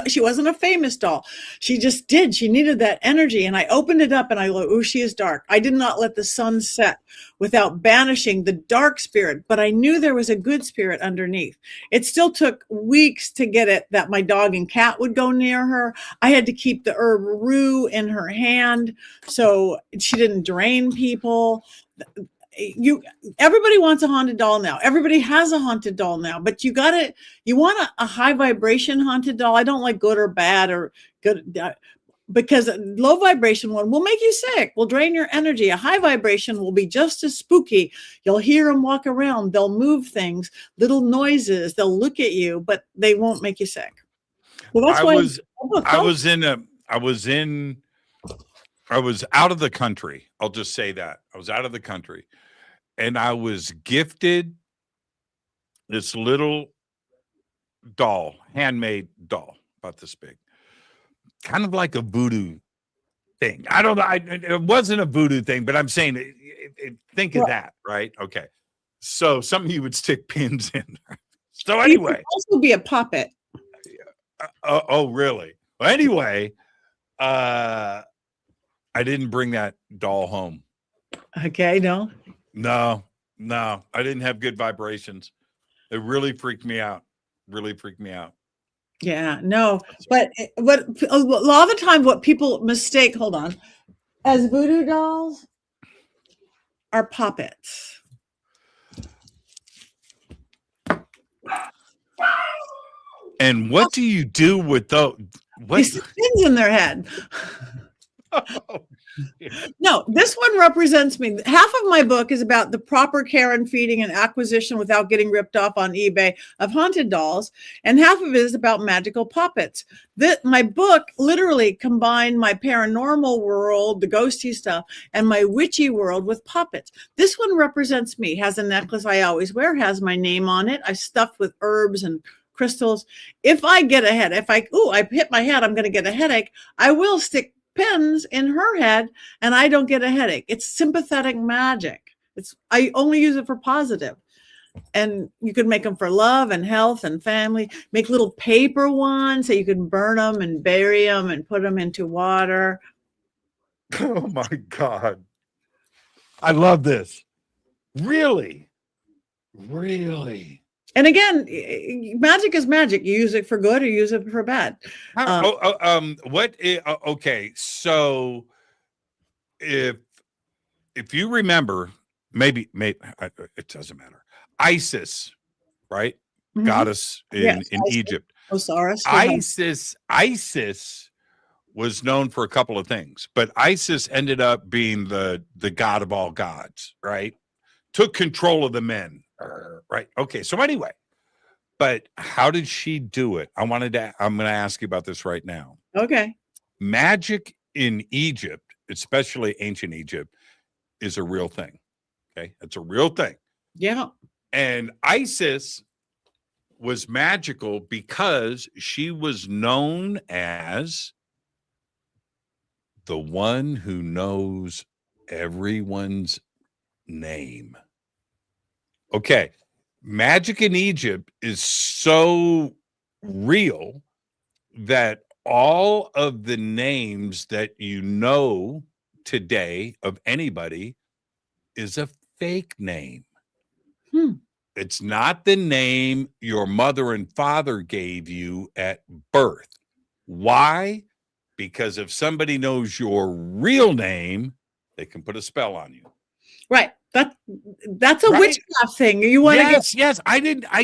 she wasn't a famous doll. She just did. She needed that energy. And I opened it up and I go, oh, she is dark. I did not let the sun set without banishing the dark spirit, but I knew there was a good spirit underneath. It still took weeks to get it that my dog and cat would go near her. I had to keep the herb rue in her hand so she didn't drain people. Everybody wants a haunted doll now. Everybody has a haunted doll now, but you want a high vibration haunted doll. I don't like good or bad or good, because a low vibration one will make you sick, will drain your energy. A high vibration will be just as spooky. You'll hear them walk around. They'll move things, little noises. They'll look at you, but they won't make you sick. Well, that's I was out of the country. I'll just say that. I was out of the country. And I was gifted this little doll, handmade doll, about this big, kind of like a voodoo thing. I don't know. It wasn't a voodoo thing, but I'm saying, think of that, right? Okay. So some of you would stick pins in. So anyway. It could also be a puppet. Oh, really? Well, anyway, I didn't bring that doll home. Okay, no. No, I didn't have good vibrations. It really freaked me out. Yeah, no, but a lot of the time what people mistake, hold on, as voodoo dolls are puppets. And what do you do with those? What? You stick pins in their head. No, this one represents me. Half of my book is about the proper care and feeding and acquisition without getting ripped off on eBay of haunted dolls. And half of it is about magical puppets. My book literally combined my paranormal world, the ghosty stuff, and my witchy world with puppets. This one represents me, has a necklace I always wear, has my name on it. I stuffed with herbs and crystals. If I get a head, I hit my head, I'm going to get a headache, I will stick pins in her head and I don't get a headache. It's sympathetic magic. I only use it for positive. And you can make them for love and health and family. Make little paper ones so you can burn them and bury them and put them into water. Oh my God. I love this. Really? Really? And again, magic is magic. You use it for good or use it for bad. Okay. So if you remember, maybe it doesn't matter. Isis, right? Mm-hmm. Goddess in Egypt. Osiris. Isis was known for a couple of things, but Isis ended up being the god of all gods, right? Took control of the men, right? Okay. So anyway, but how did she do it? I'm going to ask you about this right now. Okay. Magic in Egypt, especially ancient Egypt, is a real thing. Okay. It's a real thing. Yeah. And Isis was magical because she was known as the one who knows everyone's name. Okay. Magic in Egypt is so real that all of the names that you know today of anybody is a fake name. It's not the name your mother and father gave you at birth. Why? Because if somebody knows your real name, they can put a spell on you. Right. That's a witchcraft thing. You want to yes.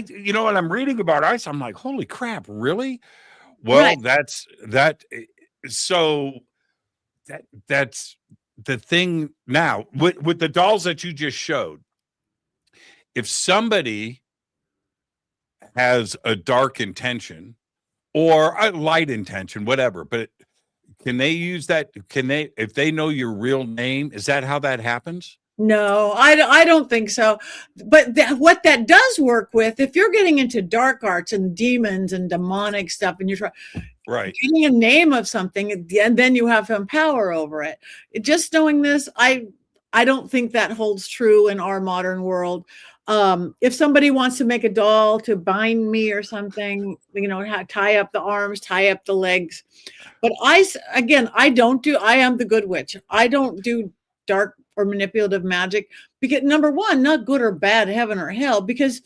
You know what I'm reading about ice? I'm like, holy crap, really? Well, that's the thing now with the dolls that you just showed. If somebody has a dark intention or a light intention, whatever, but can they use that? If they know your real name, is that how that happens? No, I don't think so. But what that does work with, if you're getting into dark arts and demons and demonic stuff, and you're getting a name of something, and then you have some power over it. Just knowing this, I don't think that holds true in our modern world. If somebody wants to make a doll to bind me or something, tie up the arms, tie up the legs. But I am the good witch. I don't do dark or manipulative magic because, number one, not good or bad, heaven or hell, because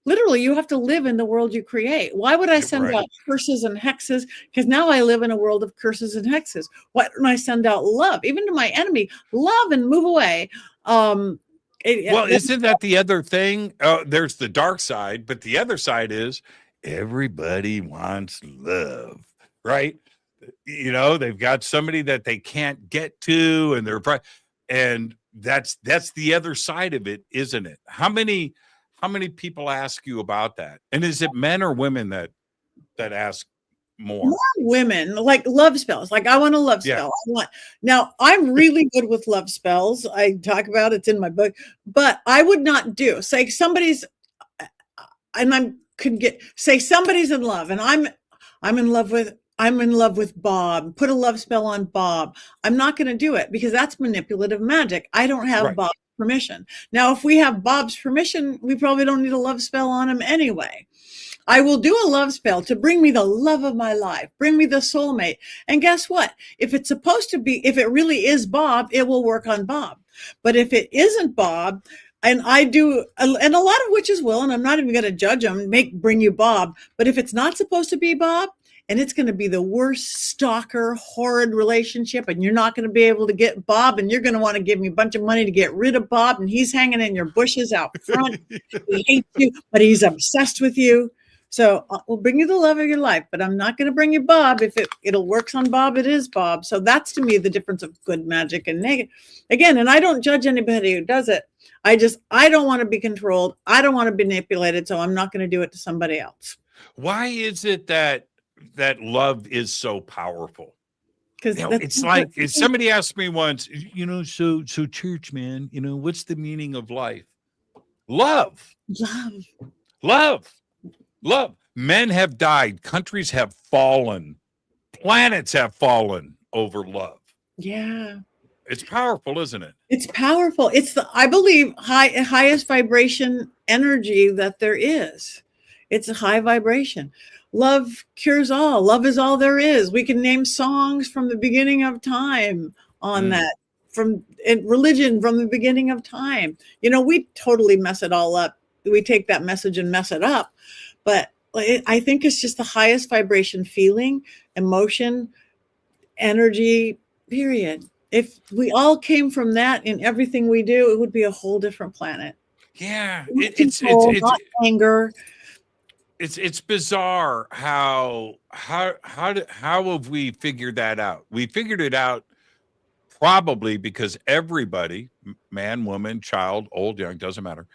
literally you have to live in the world you create. Why would I send out curses and hexes? Because now I live in a world of curses and hexes. Why don't I send out love, even to my enemy, love and move away? Isn't that the other thing? There's the dark side, but the other side is everybody wants love, right? They've got somebody that they can't get to, and that's the other side of it, isn't it? How many people ask you about that? And is it men or women that ask more? More women, like love spells. Like, I want a love spell. Now I'm really good with love spells. I talk about it's in my book, but I would not say somebody's in love and I'm in love with Bob. Put a love spell on Bob. I'm not going to do it because that's manipulative magic. I don't have Bob's permission. Now, if we have Bob's permission, we probably don't need a love spell on him anyway. I will do a love spell to bring me the love of my life, bring me the soulmate. And guess what? If it really is Bob, it will work on Bob. But if it isn't Bob, and a lot of witches will, and I'm not even going to judge them, bring you Bob. But if it's not supposed to be Bob, and it's going to be the worst stalker, horrid relationship, and you're not going to be able to get Bob, and you're going to want to give me a bunch of money to get rid of Bob, and he's hanging in your bushes out front. He hates you, but he's obsessed with you. So we'll bring you the love of your life, but I'm not going to bring you Bob. If it'll works on Bob, it is Bob. So that's to me the difference of good magic and negative. Again, and I don't judge anybody who does it. I don't want to be controlled. I don't want to be manipulated. So I'm not going to do it to somebody else. Why is it that love is so powerful? Because it's like somebody asked me once, so church, man, what's the meaning of life? Love. Men have died. Countries have fallen. Planets have fallen over love. Yeah. It's powerful, isn't it? It's powerful. It's I believe, highest vibration energy that there is. It's a high vibration. Love cures all. Love is all there is. We can name songs from the beginning of time on that. From religion from the beginning of time. We totally mess it all up. We take that message and mess it up. But I think it's just the highest vibration feeling, emotion, energy, period. If we all came from that in everything we do, it would be a whole different planet. Yeah. It's not anger. It's bizarre how have we figured that out? We figured it out probably because everybody, man, woman, child, old, young, doesn't matter.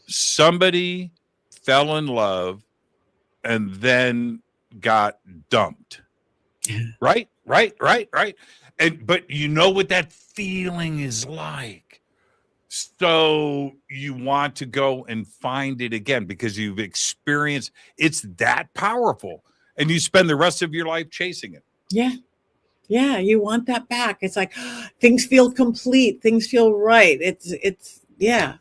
Somebody fell in love and then got dumped. Right. And but you know what that feeling is like. So you want to go and find it again because you've experienced it's that powerful. And you spend the rest of your life chasing it. Yeah. Yeah, you want that back. It's like things feel complete, things feel right. It's yeah.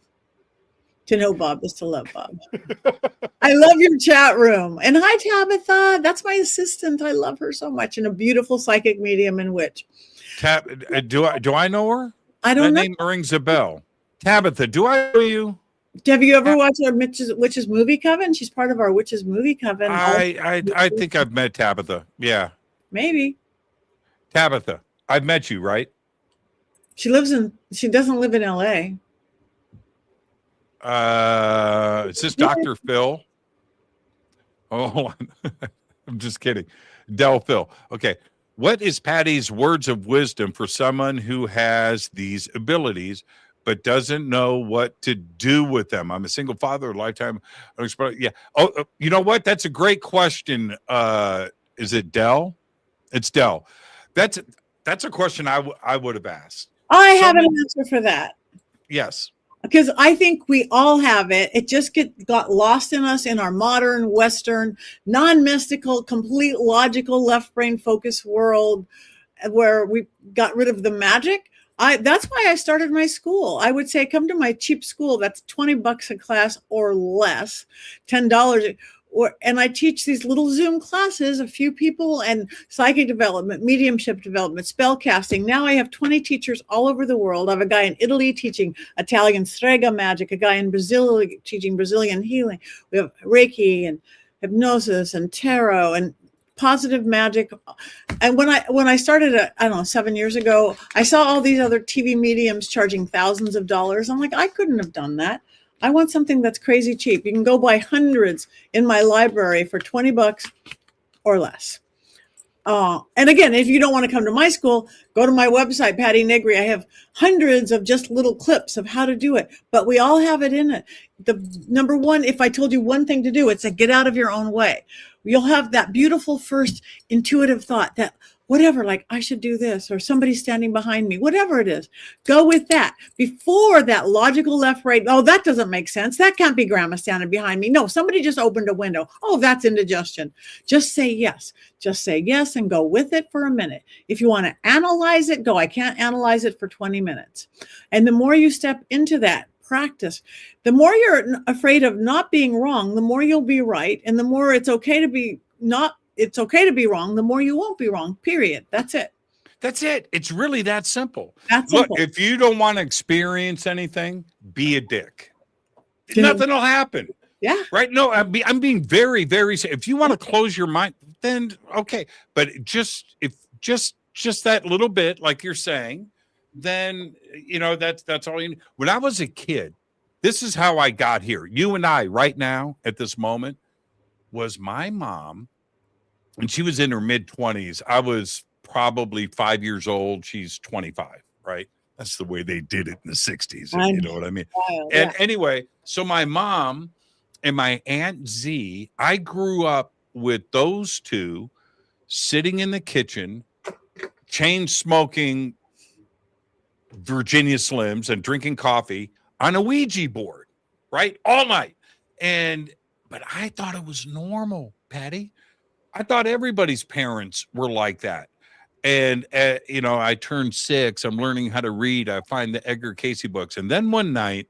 To know Bob is to love Bob. I love your chat room. And hi, Tabitha. That's my assistant. I love her so much. And a beautiful psychic medium and witch. Do I know her? I don't know. That name rings a bell. Tabitha, do I know you? Have you ever watched our Witches Movie Coven? She's part of our Witches Movie Coven. I think I've met Tabitha. Yeah. Maybe. Tabitha, I've met you, right? She doesn't live in LA. Is this Dr. Phil? Oh, hold on. I'm just kidding. Del Phil. Okay. What is Patty's words of wisdom for someone who has these abilities but doesn't know what to do with them? I'm a single father, a lifetime. Yeah. Oh, you know what? That's a great question. Is it Del? It's Del. That's a question I would have asked. I have an answer for that. Yes. Because I think we all have it. It just got lost in us in our modern, Western, non-mystical, complete logical, left brain focused world where we got rid of the magic. That's why I started my school. I would say, come to my cheap school. That's $20 a class or less, $10. And I teach these little Zoom classes, a few people, and psychic development, mediumship development, spell casting. Now I have 20 teachers all over the world. I have a guy in Italy teaching Italian strega magic, a guy in Brazil teaching Brazilian healing. We have Reiki and hypnosis and tarot and positive magic. And when I started, I don't know, 7 years ago, I saw all these other TV mediums charging thousands of dollars. I'm like, I couldn't have done that. I want something that's crazy cheap. You can go buy hundreds in my library for $20 or less. And again, if you don't want to come to my school, go to my website, Patti Negri. I have hundreds of just little clips of how to do it, but we all have it in it. The number one, if I told you one thing to do, it's to get out of your own way. You'll have that beautiful first intuitive thought that whatever, like I should do this, or somebody's standing behind me, whatever it is, go with that before that logical left, right. Oh, that doesn't make sense. That can't be grandma standing behind me. No, somebody just opened a window. Oh, that's indigestion. Just say yes. Just say yes and go with it for a minute. If you want to analyze it, go. I can't analyze it for 20 minutes. And the more you step into that practice, the more you're afraid of not being wrong, the more you'll be right. And the more it's okay to be wrong, the more you won't be wrong, period. That's it. That's it. It's really that simple. That's Look, simple. if you don't want to experience anything, be a dick. Nothing will happen. Yeah. Right? No, I'm being very, very, if you want to close your mind, then okay. But just that little bit, like you're saying, then, that's all you need. When I was a kid, this is how I got here. You and I right now at this moment, was my mom, and she was in her mid-20s. I was probably 5 years old. She's 25, right? That's the way they did it in the 60s. You know what I mean? And anyway, so my mom and my Aunt Z, I grew up with those two sitting in the kitchen, chain smoking Virginia Slims and drinking coffee on a Ouija board, right? All night. But I thought it was normal, Patty. I thought everybody's parents were like that. And, I turned 6. I'm learning how to read. I find the Edgar Cayce books. And then one night,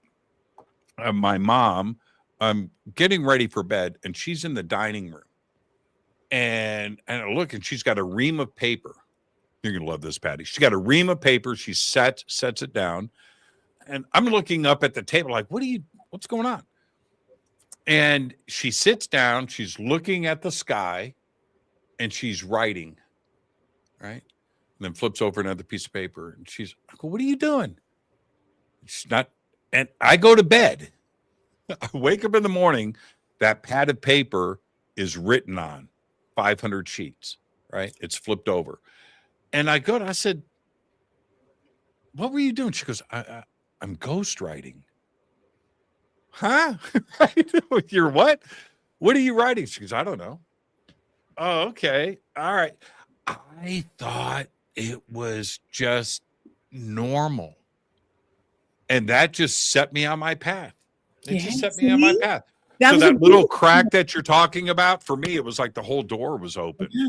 my mom, I'm getting ready for bed, and she's in the dining room. And I look, and she's got a ream of paper. You're going to love this, Patty. She's got a ream of paper. She sets it down. And I'm looking up at the table like, what's going on? And she sits down. She's looking at the sky, and she's writing. Right. And then flips over another piece of paper, and I go, what are you doing? She's not. And I go to bed. I wake up in the morning. That pad of paper is written on 500 sheets. Right. It's flipped over. And I said, what were you doing? She goes, I'm ghostwriting. Huh? You're what? What are you writing? She goes, I don't know. Oh, okay. All right. I thought it was just normal. And that just set me on my path. It just set me on my path. That little crack that you're talking about, for me, it was like the whole door was open. Yeah.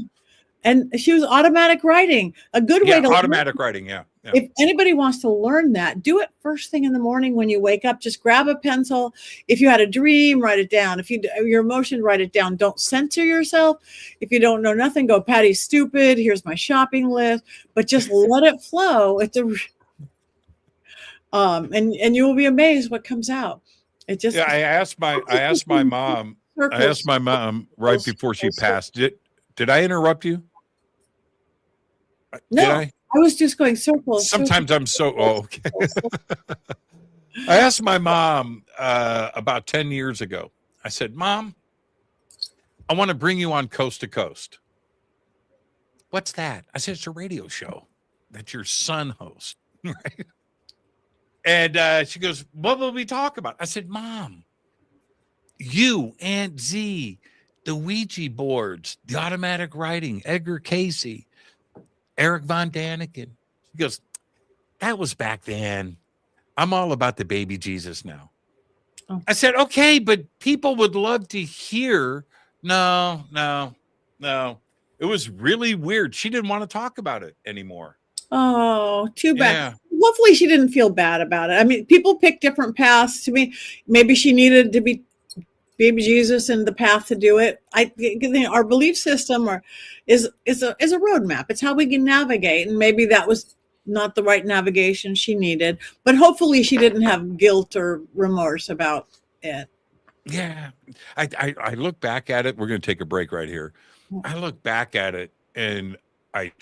And she was automatic writing. A good way to automatic writing. Yeah. If anybody wants to learn that, do it first thing in the morning when you wake up. Just grab a pencil. If you had a dream, write it down. If your emotion, write it down. Don't censor yourself. If you don't know nothing, go, Patty's stupid. Here's my shopping list. But just let it flow. And you will be amazed what comes out. It just. Yeah, I asked my mom right before she passed. Did I interrupt you? No. Did I was just going circles. Sometimes I'm okay. I asked my mom about 10 years ago. I said, Mom, I want to bring you on Coast to Coast. What's that? I said, it's a radio show that your son hosts. Right? And she goes, what will we talk about? I said, Mom, you, Aunt Z, the Ouija boards, the automatic writing, Edgar Cayce, Eric Von Daniken. She goes, that was back then. I'm all about the baby Jesus now. Oh. I said, okay, but people would love to hear. No. It was really weird. She didn't want to talk about it anymore. Oh, too bad. Yeah. Hopefully she didn't feel bad about it. I mean, people pick different paths. To me, maybe she needed to be baby Jesus and the path to do it. I think our belief system is a roadmap. It's how we can navigate, and maybe that was not the right navigation she needed. But hopefully, she didn't have guilt or remorse about it. Yeah, I look back at it. We're going to take a break right here. I look back at it, and I've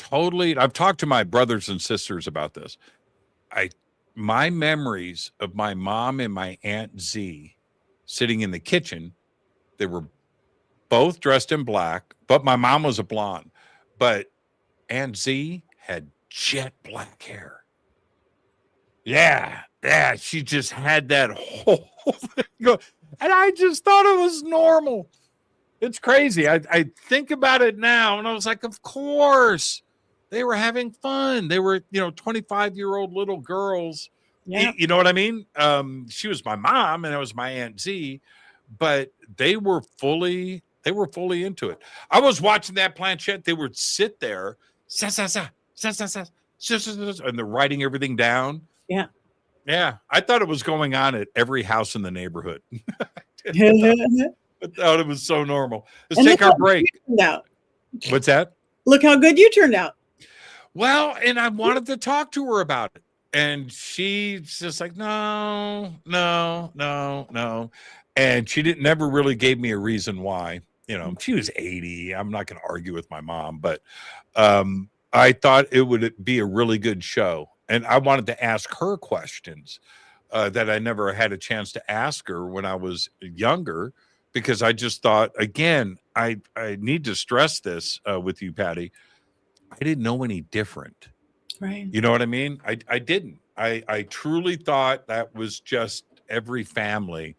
talked to my brothers and sisters about this. My memories of my mom and my Aunt Z sitting in the kitchen, they were both dressed in black, but my mom was a blonde. But Aunt Z had jet black hair. Yeah, she just had that whole thing going. And I just thought it was normal. It's crazy. I think about it now, and I was like, of course. They were having fun. They were, 25-year-old little girls. Yeah. You know what I mean? She was my mom and I was my Aunt Z, but they were fully into it. I was watching that planchette. They would sit there, and they're writing everything down. Yeah. Yeah. I thought it was going on at every house in the neighborhood. I thought it was so normal. Let's take our break. What's that? Look how good you turned out. Well, and I wanted to talk to her about it. And she's just like, no. And she never really gave me a reason why. She was 80. I'm not going to argue with my mom, but I thought it would be a really good show. And I wanted to ask her questions that I never had a chance to ask her when I was younger. because I just thought, again, I need to stress this with you, Patty. I didn't know any different. Right. You know what I mean? I didn't. I truly thought that was just every family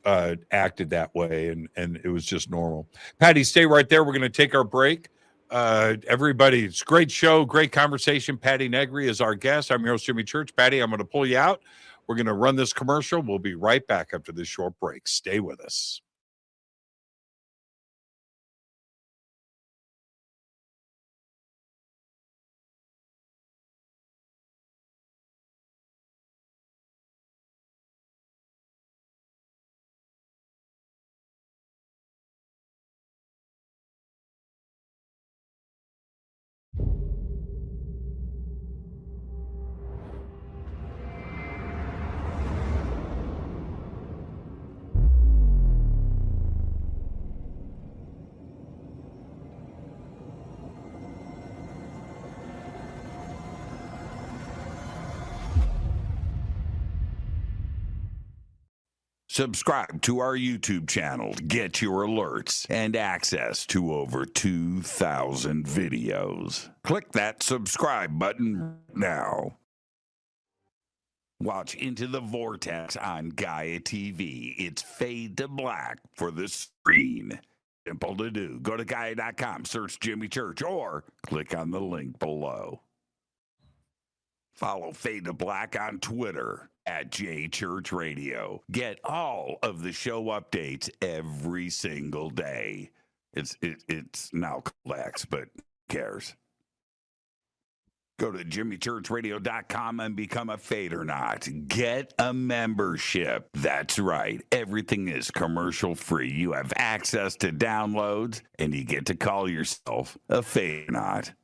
acted that way, and it was just normal. Patty, stay right there. We're going to take our break. Everybody, it's a great show, great conversation. Patti Negri is our guest. I'm your host, Jimmy Church. Patty, I'm going to pull you out. We're going to run this commercial. We'll be right back after this short break. Stay with us. Subscribe to our YouTube channel to get your alerts and access to over 2,000 videos. Click that subscribe button now. Watch Into the Vortex on Gaia TV. It's fade to black for the screen. Simple to do. Go to Gaia.com, search Jimmy Church, or click on the link below. Follow Fade to Black on Twitter at JChurchRadio. Get all of the show updates every single day. It's now called X, but who cares? Go to JimmyChurchRadio.com and become a Fadernaut. Get a membership. That's right. Everything is commercial free. You have access to downloads, and you get to call yourself a Fadernaut.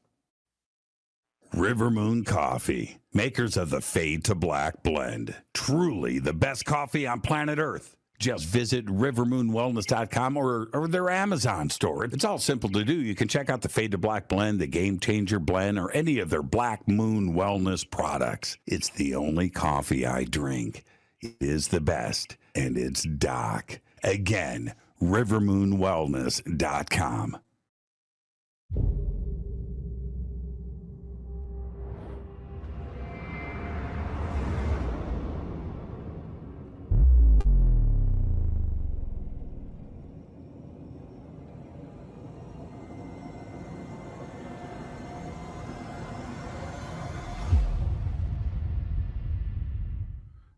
River Moon Coffee, makers of the Fade to Black blend. Truly the best coffee on planet Earth. Just visit rivermoonwellness.com or their Amazon store. It's all simple to do. You can check out the Fade to Black blend, the Game Changer blend, or any of their Black Moon Wellness products. It's the only coffee I drink. It is the best, and it's Doc. Again, rivermoonwellness.com.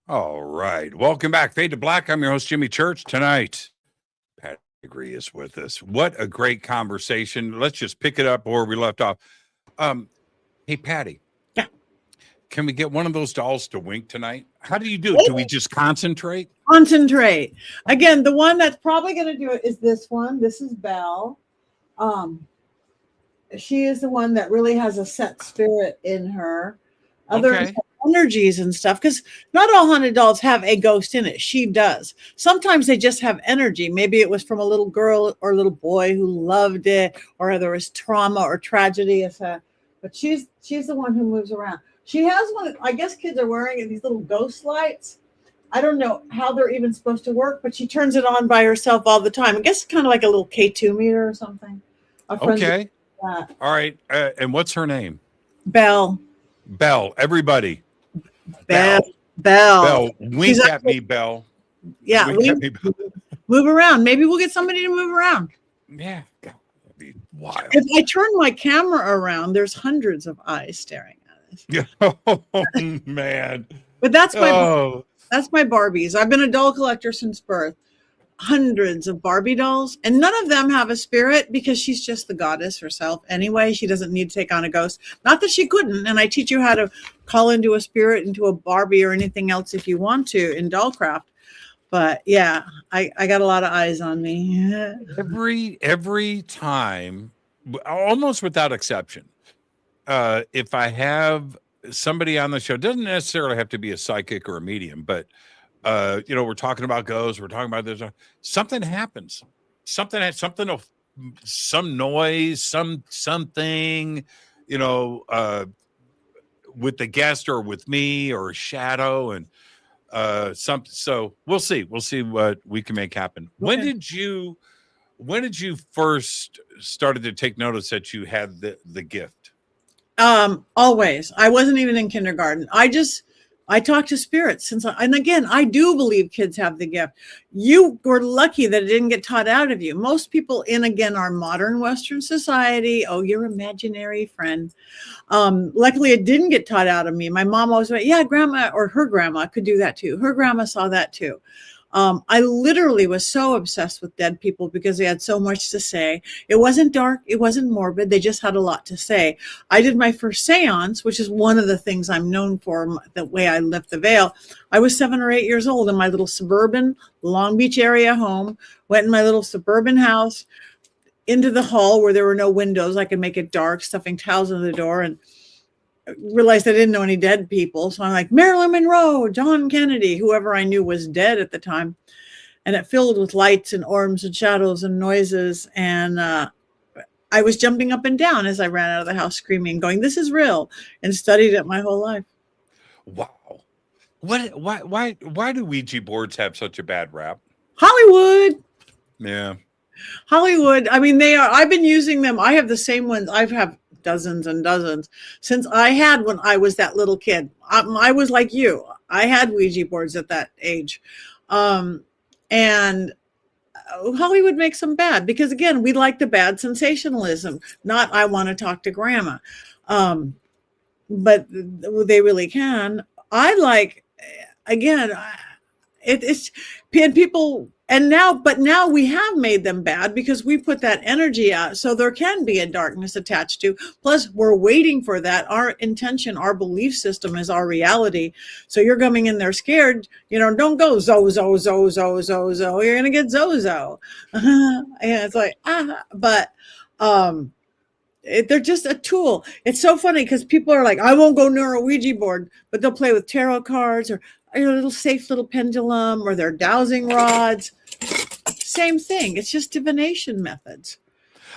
All right. Welcome back. Fade to Black. I'm your host, Jimmy Church. Tonight, Patti Negri is with us. What a great conversation. Let's just pick it up where we left off. Hey, Patty. Yeah. Can we get one of those dolls to wink tonight? How do you do it? Do we just concentrate? Concentrate. Again, the one that's probably going to do it is this one. This is Belle. She is the one that really has a set spirit in her. Others Okay. have energies and stuff, because not all haunted dolls have a ghost in it. She does. Sometimes they just have energy. Maybe it was from a little girl or little boy who loved it, or there was trauma or tragedy. But she's the one who moves around. She has one. I guess kids are wearing these little ghost lights. I don't know how they're even supposed to work, but she turns it on by herself all the time. I guess it's kind of like a little K2 meter or something. Okay. All right. And what's her name? Belle. Belle. Everybody. Belle. Belle. Wink at me, Belle. Yeah. Wink at me, Belle. Move around. Maybe we'll get somebody to move around. Yeah. God, that'd be wild. If I turn my camera around, there's hundreds of eyes staring at us. Oh, man. But that's my Barbies. I've been a doll collector since birth. Hundreds of Barbie dolls, and none of them have a spirit because she's just the goddess herself anyway. She doesn't need to take on a ghost. Not that she couldn't, and I teach you how to call into a spirit, into a Barbie or anything else if you want to in Dollcraft. But yeah, I got a lot of eyes on me. Every time, almost without exception, if I have somebody on the show, doesn't necessarily have to be a psychic or a medium, but we're talking about ghosts, we're talking about this, something happens, some noise, something, with the guest or with me or a shadow. And So we'll see what we can make happen. When did you first started to take notice that you had the gift? Always. I wasn't even in kindergarten. I talk to spirits and again, I do believe kids have the gift. You were lucky that it didn't get taught out of you. Most people in, again, our modern Western society, oh, your imaginary friend. Luckily it didn't get taught out of me. My mom always went, yeah, grandma, or her grandma could do that too. Her grandma saw that too. I literally was so obsessed with dead people because they had so much to say. It wasn't dark. It wasn't morbid. They just had a lot to say. I did my first seance, which is one of the things I'm known for, the way I lift the veil. I was 7 or 8 years old in my little suburban Long Beach area home, went in my little suburban house into the hall where there were no windows. I could make it dark, stuffing towels in the door, and realized I didn't know any dead people. So I'm like, Marilyn Monroe, John Kennedy, whoever I knew was dead at the time. And it filled with lights and orbs and shadows and noises. And I was jumping up and down as I ran out of the house screaming, going, this is real, and studied it my whole life. Wow. Why do Ouija boards have such a bad rap? Hollywood. Yeah. Hollywood. I mean, I've been using them. I have the same ones. I've had dozens and dozens since I had when I was that little kid. I was like you. I had Ouija boards at that age. And Hollywood makes them bad because, again, we like the bad sensationalism, not I want to talk to grandma. But they really can. I like, again, it's people. But now we have made them bad because we put that energy out. So there can be a darkness attached to, plus we're waiting for that. Our intention, our belief system is our reality. So you're coming in there scared, don't go zo. You're going to get zozo. And it's like, but, they're just a tool. It's so funny because people are like, I won't go near a Ouija board, but they'll play with tarot cards or a little safe little pendulum or their dowsing rods. Same thing. It's just divination methods.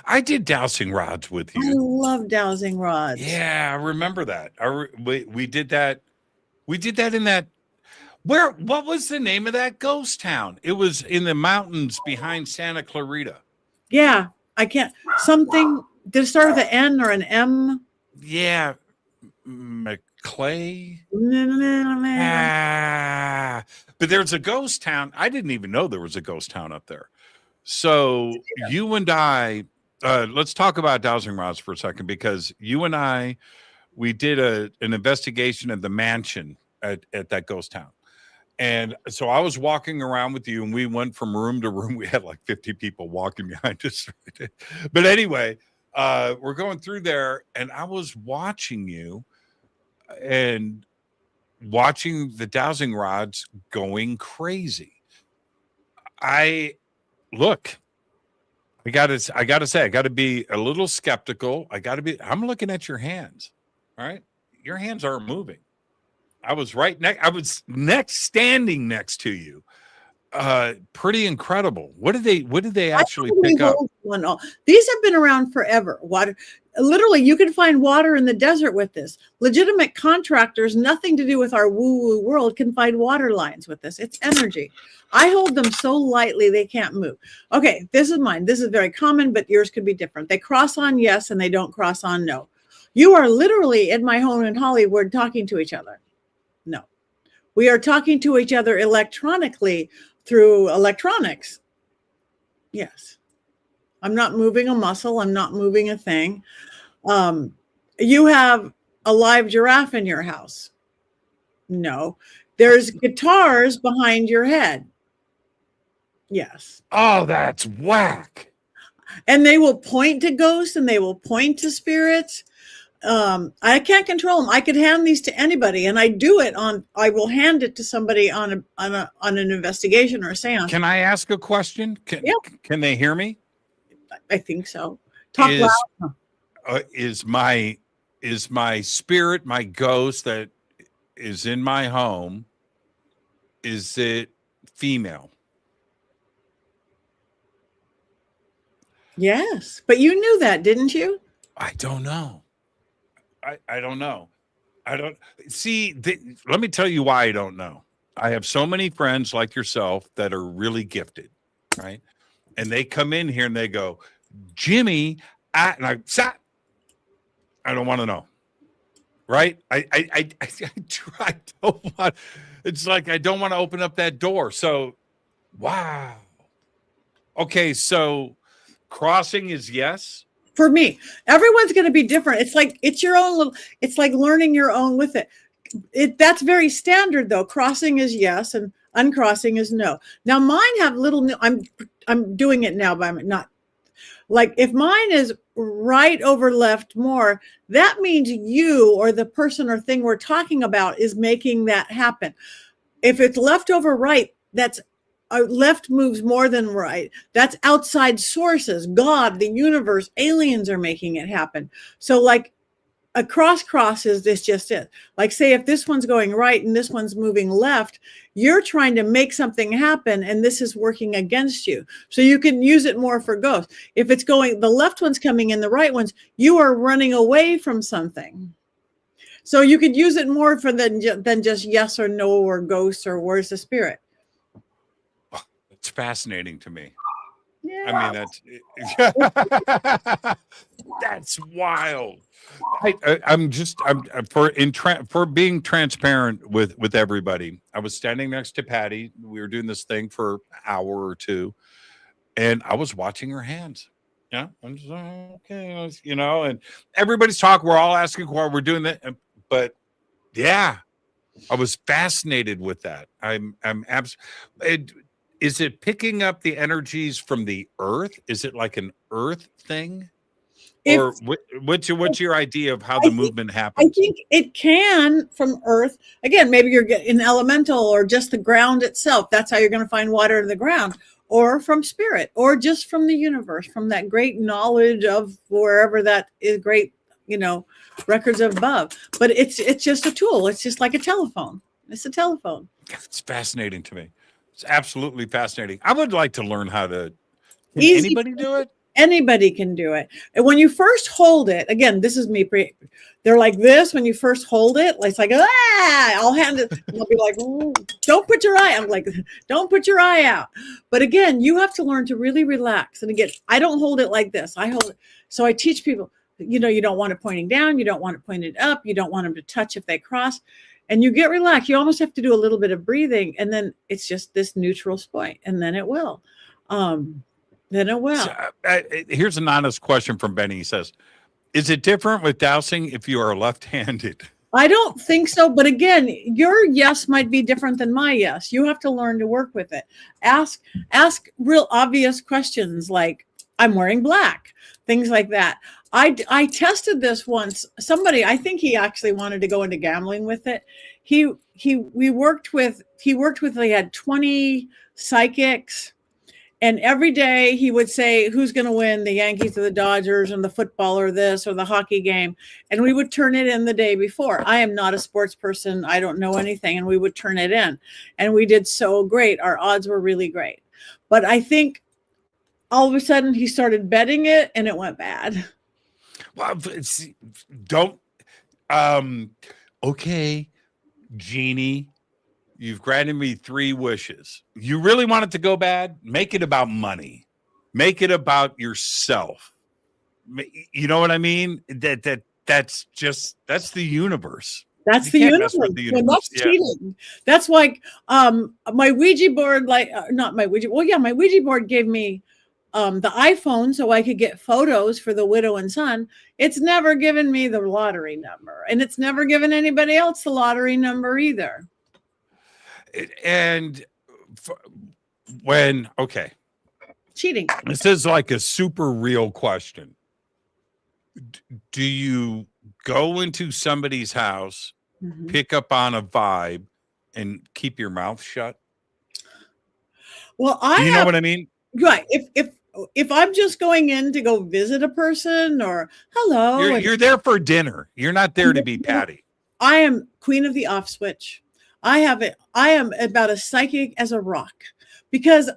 I did dowsing rods with you. I love dowsing rods. Yeah, I remember that. We did that. We did that in that. What was the name of that ghost town? It was in the mountains behind Santa Clarita. Yeah, I can't. Something. Did it start with an N or an M? Yeah, McClay. But there's a ghost town. I didn't even know there was a ghost town up there. So you and I, let's talk about dowsing rods for a second, because you and I, we did an investigation of the mansion at that ghost town. And so I was walking around with you and we went from room to room. We had like 50 people walking behind us. But anyway, we're going through there and I was watching you and watching the dowsing rods going crazy. I gotta say, I gotta be a little skeptical. I'm looking at your hands. All right. Your hands aren't moving. I was standing next to you. Pretty incredible. What did they actually pick up? These have been around forever. Water, literally, you can find water in the desert with this. Legitimate contractors, nothing to do with our woo-woo world, can find water lines with this. It's energy. I hold them so lightly they can't move. Okay, this is mine. This is very common, but yours could be different. They cross on yes and they don't cross on no. You are literally in my home in Hollywood talking to each other. No, we are talking to each other electronically through electronics. Yes. I'm not moving a muscle. I'm not moving a thing. You have a live giraffe in your house. No. There's guitars behind your head. Yes. Oh, that's whack. And they will point to ghosts and they will point to spirits. I can't control them. I could hand these to anybody, and I do it I will hand it to somebody on an investigation or a seance. Can I ask a question? Can they hear me? I think so. Talk loud. Is my spirit, my ghost that is in my home, is it female? Yes, but you knew that, didn't you? I don't know. I don't know. I don't see. Let me tell you why I don't know. I have so many friends like yourself that are really gifted, right? And they come in here and they go, Jimmy, and I don't want to know. Right? I don't want, it's like, I don't want to open up that door. So, wow. Okay. So crossing is yes. For me, everyone's going to be different. It's like, it's your own little, it's like learning your own with it. That's very standard though. Crossing is yes and uncrossing is no. Now mine have little, I'm doing it now, but I'm not. Like if mine is right over left more, that means you or the person or thing we're talking about is making that happen. If it's left over right, that's left moves more than right. That's outside sources, God, the universe, aliens are making it happen. So like a cross is this just it. Like say if this one's going right and this one's moving left, you're trying to make something happen and this is working against you. So you can use it more for ghosts. If it's going, the left one's coming in, the right one's, you are running away from something. So you could use it more for than just yes or no or ghosts or where's the spirit. It's fascinating to me. Yeah. I mean, that's wild. I'm for being transparent with everybody. I was standing next to Patti. We were doing this thing for an hour or two, and I was watching her hands. Yeah, I'm just okay, you know. And everybody's talking. We're all asking why we're doing that, but yeah, I was fascinated with that. Is it picking up the energies from the earth? Is it like an earth thing? Or what's your idea of how the movement happens? I think it can from earth. Again, maybe you're getting elemental or just the ground itself. That's how you're going to find water in the ground. Or from spirit, or just from the universe, from that great knowledge of wherever that is great, you know, records above. But it's just a tool. It's just like a telephone. It's a telephone. It's fascinating to me. It's absolutely fascinating. I would like to learn how to. Can Easy. anybody do it? Anybody can do it. And when you first hold it, again, this is me. They're like this when you first hold it. It's like, I'll hand it. They'll be like, don't put your eye out. I'm like, don't put your eye out. But again, you have to learn to really relax. And again, I don't hold it like this. I hold it. So I teach people, you know, you don't want it pointing down. You don't want it pointed up. You don't want them to touch if they cross. And you get relaxed. You almost have to do a little bit of breathing. And then it's just this neutral point. And then it will. Then it will. So, here's an honest question from Benny. He says, is it different with dowsing if you are left-handed? I don't think so. But again, your yes might be different than my yes. You have to learn to work with it. Ask real obvious questions like, I'm wearing black, things like that. I tested this once. Somebody, I think he actually wanted to go into gambling with it. He had 20 psychics. And every day he would say, who's going to win, the Yankees or the Dodgers and the football or this or the hockey game. And we would turn it in the day before. I am not a sports person. I don't know anything. And we would turn it in. And we did so great. Our odds were really great. But I think all of a sudden he started betting it and it went bad. Well, okay, Jeannie. You've granted me 3 wishes. You really want it to go bad? Make it about money. Make it about yourself. You know what I mean? That's the universe. That's the universe. Well, that's cheating. That's like my Ouija board, not my Ouija. Well, yeah, my Ouija board gave me the iPhone so I could get photos for the widow and son. It's never given me the lottery number, and it's never given anybody else the lottery number either. And cheating. This is like a super real question. Do you go into somebody's house, pick up on a vibe, and keep your mouth shut? Well, you know what I mean? Right. If I'm just going in to go visit a person or hello, you're there for dinner. You're not there to be Patti. I am queen of the off switch. I am about as psychic as a rock because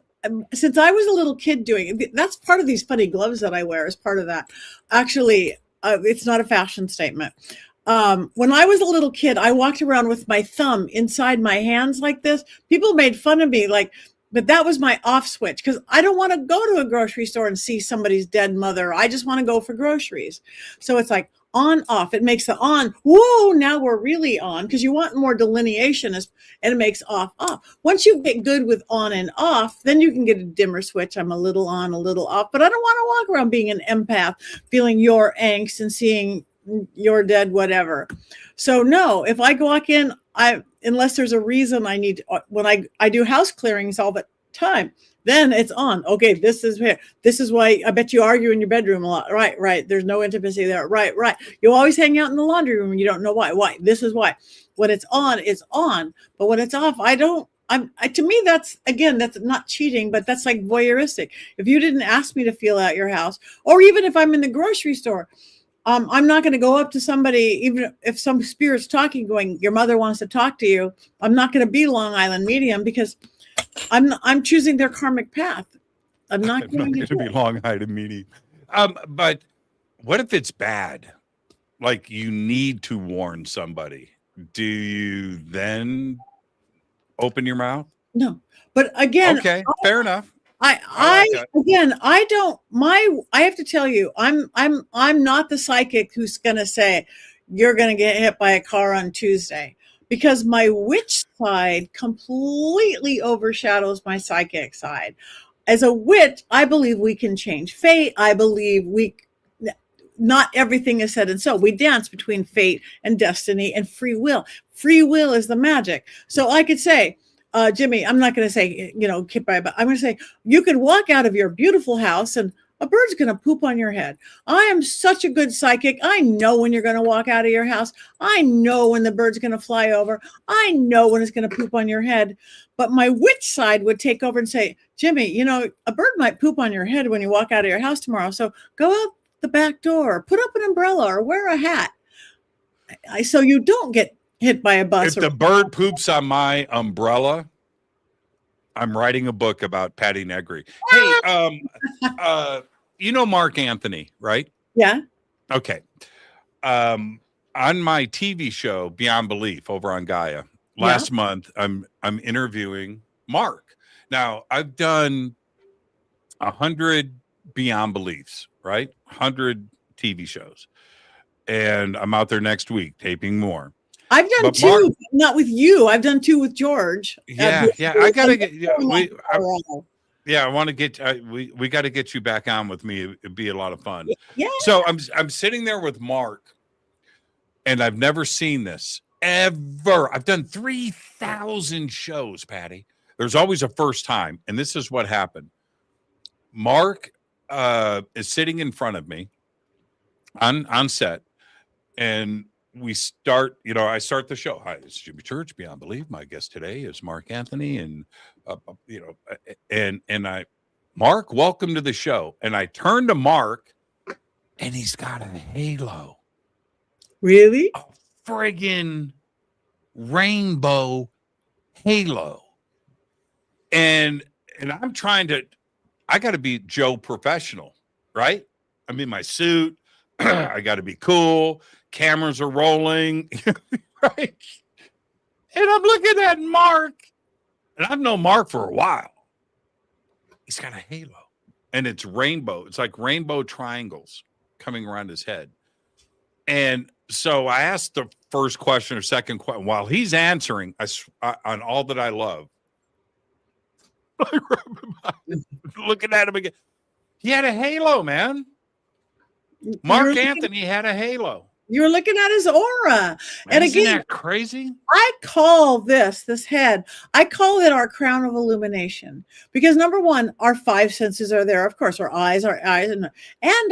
since I was a little kid that's part of these funny gloves that I wear is part of that. Actually, it's not a fashion statement. When I was a little kid, I walked around with my thumb inside my hands like this. People made fun of me, like, but that was my off switch because I don't want to go to a grocery store and see somebody's dead mother. I just want to go for groceries. So it's like on, off. It makes the on, whoa, now we're really on, because you want more delineation, and it makes off, off. Once you get good with on and off, then you can get a dimmer switch. I'm a little on, a little off, but I don't want to walk around being an empath, feeling your angst and seeing you're dead, whatever. So no, if I walk in, unless there's a reason I need to, when I do house clearings all the time, then it's on. Okay, this is why I bet you argue in your bedroom a lot. Right. There's no intimacy there. Right. You always hang out in the laundry room and you don't know why. This is why. When it's on. But when it's off, to me, that's not cheating, but that's like voyeuristic. If you didn't ask me to feel out your house, or even if I'm in the grocery store, I'm not going to go up to somebody, even if some spirit's talking, going, your mother wants to talk to you. I'm not going to be Long Island medium because I'm choosing their karmic path. I'm not going to be Long Island medium. But what if it's bad? Like you need to warn somebody. Do you then open your mouth? No, but again, okay, fair enough. I have to tell you, I'm not the psychic who's going to say you're going to get hit by a car on Tuesday, because my witch side completely overshadows my psychic side. As a witch, I believe we can change fate. I believe not everything is said and so. We dance between fate and destiny and free will. Free will is the magic. So I could say, Jimmy, I'm not going to say, hit by, but I'm going to say you could walk out of your beautiful house and a bird's going to poop on your head. I am such a good psychic. I know when you're going to walk out of your house. I know when the bird's going to fly over. I know when it's going to poop on your head. But my witch side would take over and say, Jimmy, a bird might poop on your head when you walk out of your house tomorrow. So go out the back door, put up an umbrella or wear a hat. So you don't get hit by a bus. If the bird poops on my umbrella, I'm writing a book about Patti Negri. Hey, Mark Anthony, right? Yeah. Okay. On my TV show Beyond Belief over on Gaia last month, I'm interviewing Mark. Now I've done 100 Beyond Beliefs, right? 100 TV shows, and I'm out there next week taping more. I've done two, not with you. I've done two with George. Yeah. I gotta get. I want to get. We got to get you back on with me. It'd be a lot of fun. Yeah. So I'm sitting there with Mark, and I've never seen this ever. I've done 3,000 shows, Patty. There's always a first time, and this is what happened. Mark is sitting in front of me on set, and we start, I start the show. Hi, this is Jimmy Church, Beyond Belief. My guest today is Mark Anthony. And, Mark, welcome to the show. And I turn to Mark and he's got a halo. Really? A friggin' rainbow halo. And I'm I got to be Joe professional, right? I'm in my suit. I got to be cool. Cameras are rolling, right? And I'm looking at Mark, and I've known Mark for a while. He's got a halo, and it's rainbow. It's like rainbow triangles coming around his head. And so I asked the first question or second question while he's answering on All That I Love. Looking at him again. He had a halo, man. Mark Anthony had a halo. You were looking at his aura. And again, isn't that crazy? I call this head, I call it our crown of illumination. Because number one, our five senses are there. Of course, our eyes, and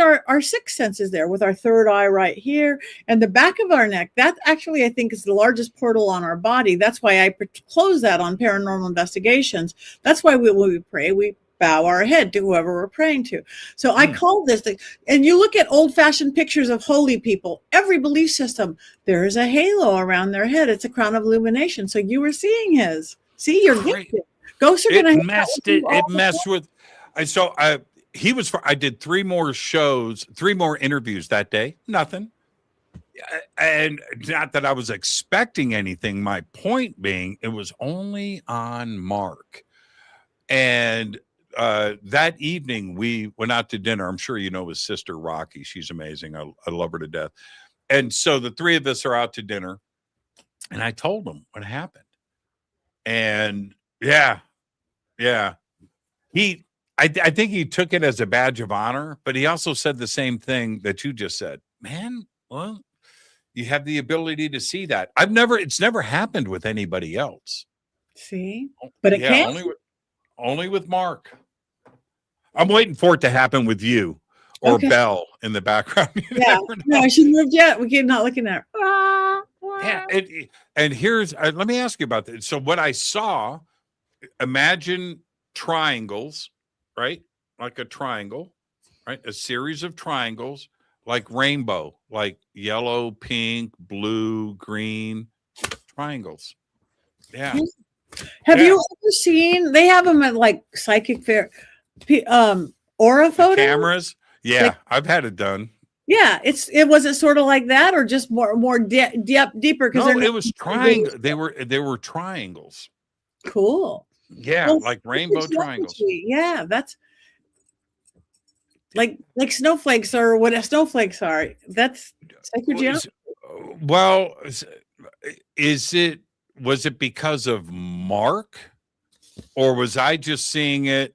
our sixth sense is there with our third eye right here and the back of our neck. That actually, I think, is the largest portal on our body. That's why I close that on paranormal investigations. That's why when we pray, we bow our head to whoever we're praying to. So I call this thing, and you look at old-fashioned pictures of holy people, every belief system, there is a halo around their head. It's a crown of illumination. So you were seeing his. See, you're gifted. Ghosts are going to messed with. I did 3 more shows, 3 more interviews that day. Nothing. And not that I was expecting anything. My point being, it was only on Mark. And that evening we went out to dinner. I'm sure you know his sister, Rocky. She's amazing. I love her to death. And so the three of us are out to dinner. And I told him what happened. And yeah. I think he took it as a badge of honor, but he also said the same thing that you just said. Man, well, you have the ability to see that. It's never happened with anybody else. See, but it can. Only with Mark. I'm waiting for it to happen with you or Belle in the background. No, she moved yet. We keep not looking at her. Yeah, and here's let me ask you about this. So what I saw, imagine triangles, right? Like a triangle, right? A series of triangles, like rainbow, like yellow, pink, blue, green triangles. Yeah. Have you ever seen? They have them at like psychic fair, aura photo cameras. Yeah, like, I've had it done. Yeah, it was sort of like that, or just more deeper. Because it was triangle. They were triangles. Cool. Yeah, well, like rainbow triangles. Yeah, that's like snowflakes or what snowflakes are. That's sacred geometry. Well, was it because of Mark, or was I just seeing it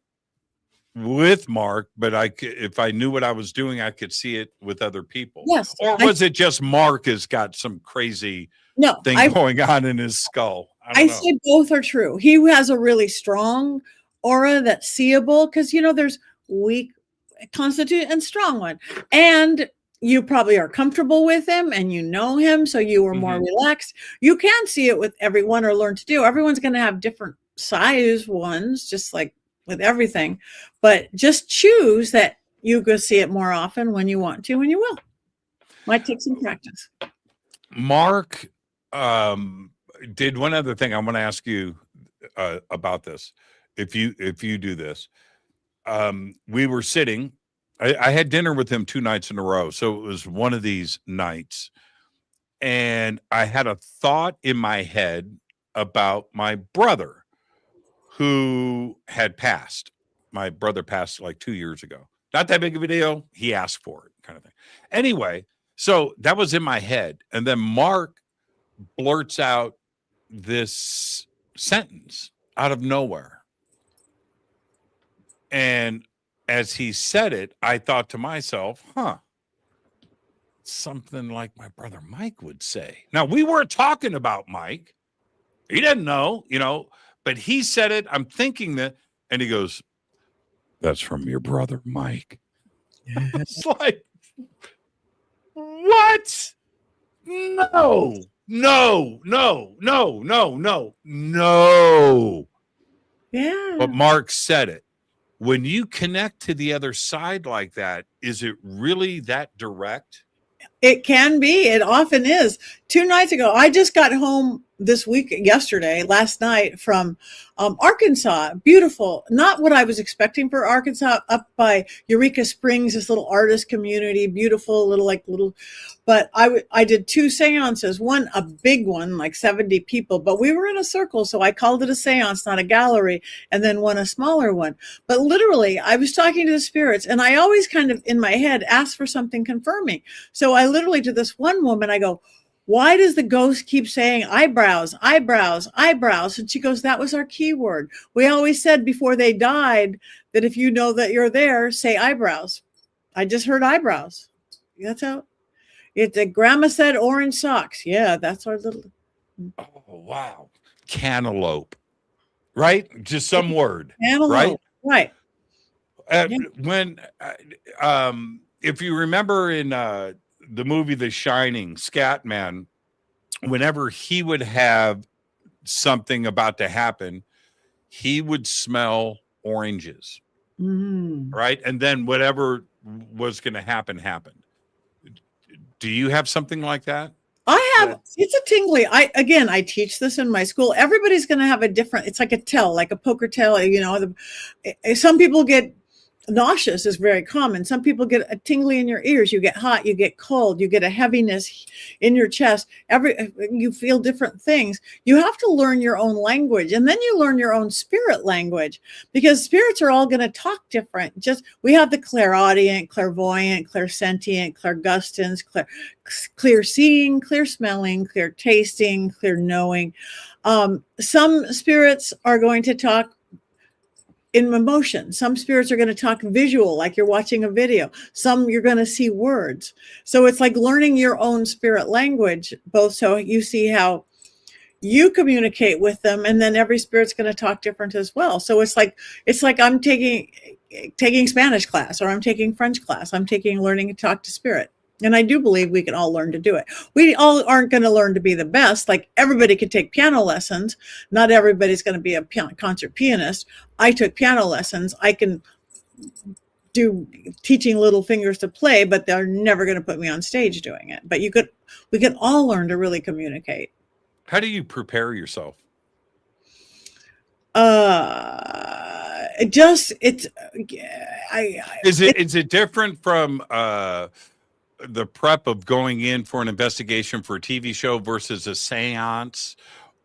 with Mark? But if I knew what I was doing, I could see it with other people. Yes. Or was it just Mark has got some crazy thing going on in his skull? I say both are true. He has a really strong aura that's seeable because there's weak constitute and strong one, and you probably are comfortable with him and you know him, so you are more relaxed. You can see it with everyone or learn to do. Everyone's going to have different size ones, just like with everything, but just choose that you go see it more often when you want to, and you will. Might take some practice. Mark did one other thing. I want to ask you about this. If you do this, we were sitting. I had dinner with him 2 nights in a row. So it was one of these nights. And I had a thought in my head about my brother who had passed. My brother passed like 2 years ago. Not that big of a deal. He asked for it, kind of thing. Anyway, so that was in my head. And then Mark blurts out this sentence out of nowhere. And as he said it, I thought to myself, something like my brother Mike would say. Now, we weren't talking about Mike. He didn't know, but he said it. I'm thinking that, and he goes, "That's from your brother Mike." It's like, what? No. Yeah. But Mark said it. When you connect to the other side like that, is it really that direct? It can be. It often is. 2 nights ago, I just got home last night from Arkansas. Beautiful. Not what I was expecting for Arkansas, up by Eureka Springs, this little artist community, beautiful little, but I did 2 seances, one, a big one, like 70 people, but we were in a circle. So I called it a seance, not a gallery, and then one, a smaller one. But literally I was talking to the spirits, and I always kind of in my head ask for something confirming. So I literally, to this one woman, I go, "Why does the ghost keep saying eyebrows, eyebrows, eyebrows?" And she goes, "That was our keyword. We always said before they died that if you know that you're there, say eyebrows." I just heard eyebrows. That's how grandma said orange socks. Yeah, that's our little. Oh, wow. Cantaloupe, right? Just some word, cantaloupe, right? When, if you remember in, the movie The Shining, Scatman, whenever he would have something about to happen, he would smell oranges, right? And then whatever was going to happen happened. Do you have something like that? I have. It's a tingly. I teach this in my school. Everybody's going to have a different. It's like a tell, like a poker tell. Some people get nauseous is very common. Some people get a tingly in your ears. You get hot, you get cold, you get a heaviness in your chest. You feel different things. You have to learn your own language, and then you learn your own spirit language, because spirits are all going to talk different. Just we have the clairaudient, clairvoyant, clairsentient, clairgustance, clear seeing, clear smelling, clear tasting, clear knowing. Some spirits are going to talk in emotion. Some spirits are going to talk visual, like you're watching a video. Some you're going to see words. So it's like learning your own spirit language, both so you see how you communicate with them, and then every spirit's going to talk different as well. So it's like I'm taking Spanish class, or I'm taking French class. I'm learning to talk to spirit. And I do believe we can all learn to do it. We all aren't going to learn to be the best. Like everybody could take piano lessons. Not everybody's going to be a concert pianist. I took piano lessons. I can do teaching little fingers to play, but they're never going to put me on stage doing it. But we can all learn to really communicate. How do you prepare yourself? Is it different from the prep of going in for an investigation for a TV show versus a seance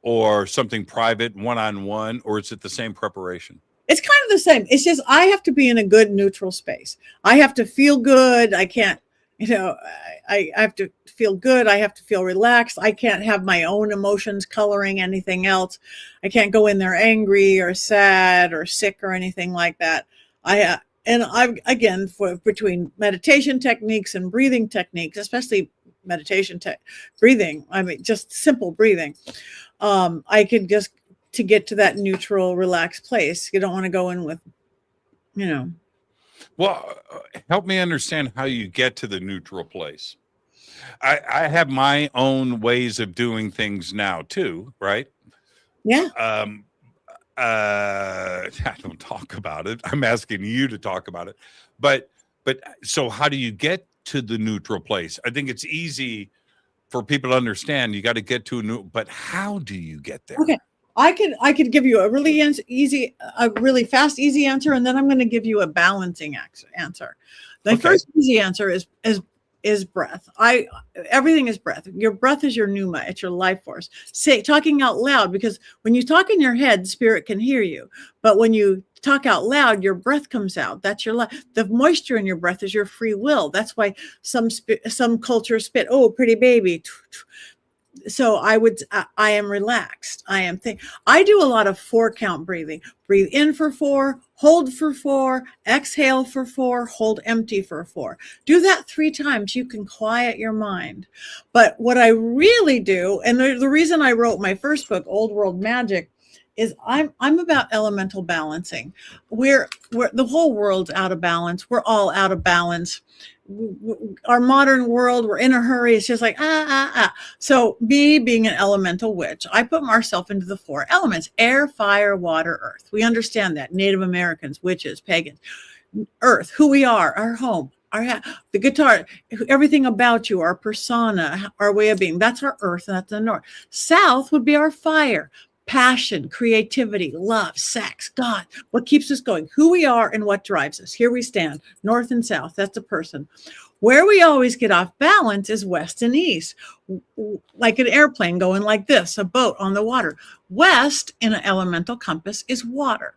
or something private one-on-one, or is it the same preparation? It's kind of the same. It's just I have to be in a good neutral space. I have to feel good. I can't, I have to feel good. I have to feel relaxed. I can't have my own emotions coloring anything else. I can't go in there angry or sad or sick or anything like that. Between meditation techniques and breathing techniques, especially meditation breathing, I mean, just simple breathing, I could just to get to that neutral, relaxed place. You don't want to go in with, Well, help me understand how you get to the neutral place. I have my own ways of doing things now too, right? Yeah. I don't talk about it. I'm asking you to talk about it. But so how do you get to the neutral place? I think it's easy for people to understand. You got to get to but how do you get there? Okay. I could give you a really really fast, easy answer, and then I'm going to give you a balancing answer. The first easy answer is breath. Everything is breath. Your breath is your pneuma. It's your life force. Talking out loud, because when you talk in your head, spirit can hear you. But when you talk out loud, your breath comes out. That's your life. The moisture in your breath is your free will. That's why some cultures spit, oh, pretty baby. So I am relaxed. I do a lot of 4-count breathing. Breathe in for 4, hold for 4, exhale for 4, hold empty for 4. Do that 3 times. You can quiet your mind. But what I really do, and the reason I wrote my first book, Old World Magick, is I'm about elemental balancing. We're the whole world's out of balance. We're all out of balance. Our modern world, we're in a hurry. It's just like, So me being an elemental witch, I put myself into the 4 elements: air, fire, water, earth. We understand that. Native Americans, witches, pagans. Earth, who we are, our home, the guitar, everything about you, our persona, our way of being. That's our earth, and that's the north. South would be our fire. Passion, creativity, love, sex, God, what keeps us going, who we are and what drives us. Here we stand, north and south, that's a person. Where we always get off balance is west and east, like an airplane going like this, a boat on the water. West in an elemental compass is water.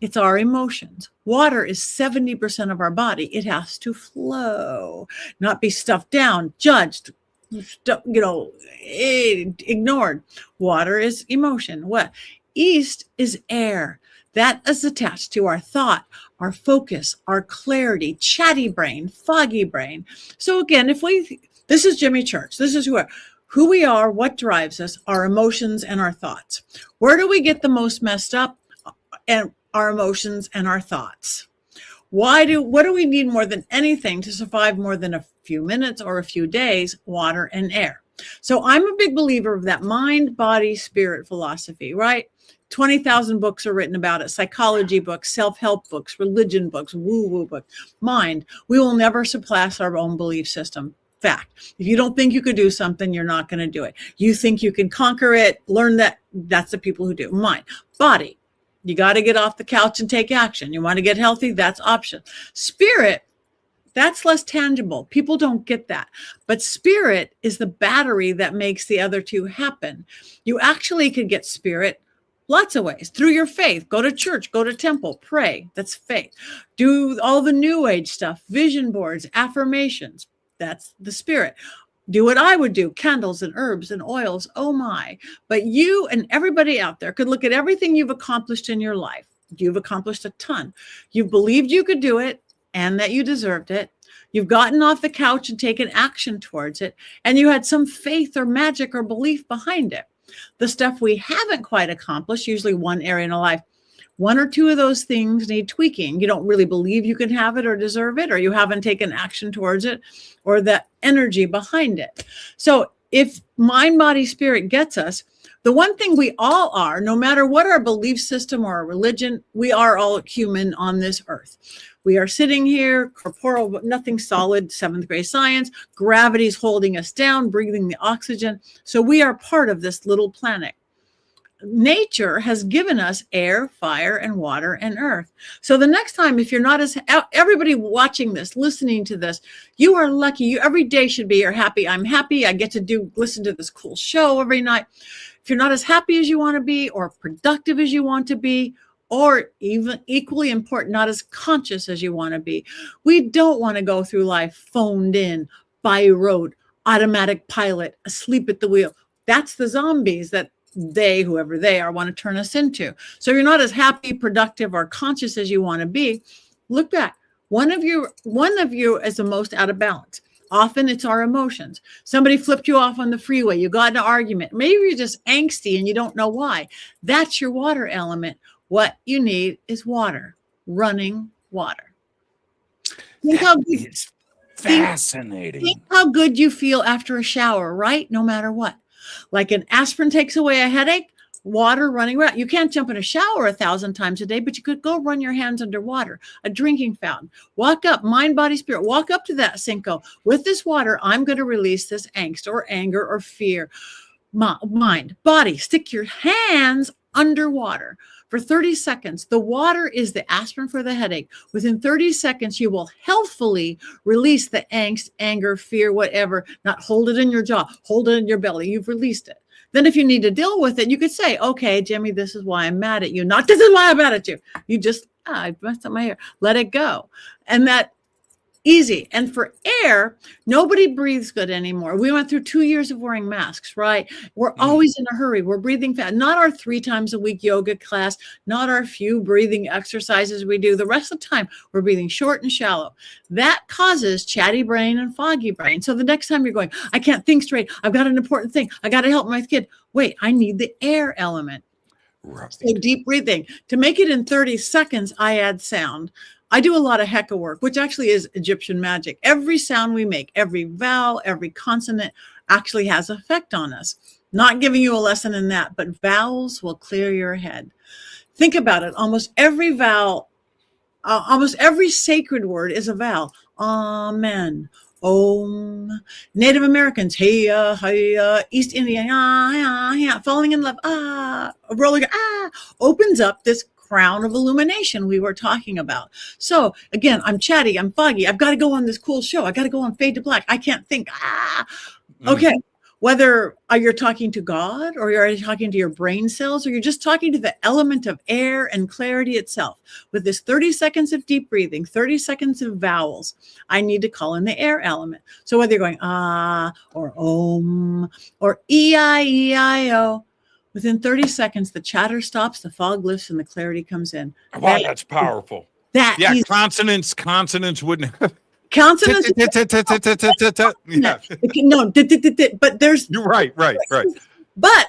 It's our emotions. Water is 70% of our body. It has to flow, not be stuffed down, judged, ignored. Water is emotion. What? East is air. That is attached to our thought, our focus, our clarity, chatty brain, foggy brain. So again, this is Jimmy Church. This is who we are, what drives us, our emotions and our thoughts. Where do we get the most messed up? And our emotions and our thoughts. What do we need more than anything to survive more than a few minutes or a few days? Water and air. So I'm a big believer of that mind, body, spirit philosophy, right? 20,000 books are written about it. Psychology books, self-help books, religion books, woo-woo books. Mind. We will never surpass our own belief system. Fact. If you don't think you could do something, you're not going to do it. You think you can conquer it, learn that. That's the people who do. Mind. Body. You got to get off the couch and take action. You want to get healthy? That's option. Spirit, that's less tangible. People don't get that. But spirit is the battery that makes the other two happen. You actually could get spirit lots of ways. Through your faith. Go to church, go to temple, pray. That's faith. Do all the new age stuff, vision boards, affirmations. That's the spirit. Do what I would do, candles and herbs and oils. Oh my. But you and everybody out there could look at everything you've accomplished in your life. You've accomplished a ton. You've believed you could do it and that you deserved it. You've gotten off the couch and taken action towards it. And you had some faith or magic or belief behind it. The stuff we haven't quite accomplished, usually one area in a life, one or two of those things need tweaking. You don't really believe you can have it or deserve it, or you haven't taken action towards it, or the energy behind it. So if mind, body, spirit gets us, the one thing we all are, no matter what our belief system or our religion, we are all human on this earth. We are sitting here, corporeal, nothing solid, 7th grade science. Gravity's holding us down, breathing the oxygen. So we are part of this little planet. Nature has given us air, fire, and water, and earth. So the next time, if you're not as, everybody watching this, listening to this, you are lucky. You every day should be, you're happy. I'm happy. I get to listen to this cool show every night. If you're not as happy as you want to be, or productive as you want to be, or even equally important, not as conscious as you want to be, we don't want to go through life phoned in, by road, automatic pilot, asleep at the wheel. That's the zombies that they, whoever they are, want to turn us into. So you're not as happy, productive, or conscious as you want to be. Look back. One of you is the most out of balance. Often it's our emotions. Somebody flipped you off on the freeway. You got in an argument. Maybe you're just angsty and you don't know why. That's your water element. What you need is water, running water. Think how good, It's fascinating. think how good you feel after a shower, right? No matter what. Like an aspirin takes away a headache, water running around. You can't jump in a shower 1,000 times a day, but you could go run your hands underwater, a drinking fountain. Walk up, mind, body, spirit. Walk up to that sink. Go, with this water, I'm going to release this angst or anger or fear. Mind, body, stick your hands underwater for 30 seconds. The water is the aspirin for the headache. Within 30 seconds, you will healthfully release the angst, anger, fear, whatever. Not hold it in your jaw, hold it in your belly. You've released it. Then if you need to deal with it, you could say, okay, Jimmy, this is why I'm mad at you. Not this is why I'm mad at you. You just, I messed up my hair. Let it go. And that easy. And for air, nobody breathes good anymore. We went through 2 years of wearing masks, right? We're always in a hurry. We're breathing fast. Not our 3 times a week yoga class, not our few breathing exercises we do. The rest of the time, we're breathing short and shallow. That causes chatty brain and foggy brain. So the next time you're going, I can't think straight. I've got an important thing. I got to help my kid. Wait, I need the air element. Right. So deep breathing. To make it in 30 seconds, I add sound. I do a lot of Heka work, which actually is Egyptian magic. Every sound we make, every vowel, every consonant actually has effect on us. Not giving you a lesson in that, but vowels will clear your head. Think about it. Almost every vowel, almost every sacred word is a vowel. Amen. Om. Native Americans, hey, East Indian, falling in love, rolling, opens up this crown of illumination we were talking about. So again, I'm chatty, I'm foggy. I've got to go on this cool show. I got to go on Fade to Black. I can't think. Okay. Whether you're talking to God or you're talking to your brain cells or you're just talking to the element of air and clarity itself, with this 30 seconds of deep breathing, 30 seconds of vowels, I need to call in the air element. So whether you're going or om or E-I-E-I-O, within 30 seconds, the chatter stops, the fog lifts, and the clarity comes in. Wow, that's powerful. Consonants wouldn't have. Consonants. Yeah. No, but there's. You're right. But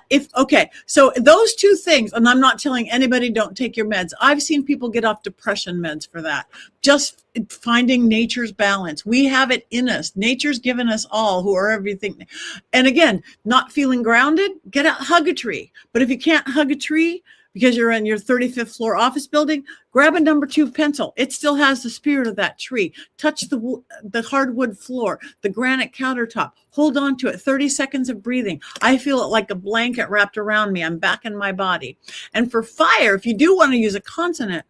so those two things, and I'm not telling anybody don't take your meds. I've seen people get off depression meds for that. Just finding nature's balance. We have it in us. Nature's given us all who are everything. And again, not feeling grounded, get out, hug a tree. But if you can't hug a tree, because you're in your 35th floor office building, grab a number 2 pencil. It still has the spirit of that tree. Touch the hardwood floor, the granite countertop. Hold on to it. 30 seconds of breathing. I feel it like a blanket wrapped around me. I'm back in my body. And for fire, if you do want to use a consonant,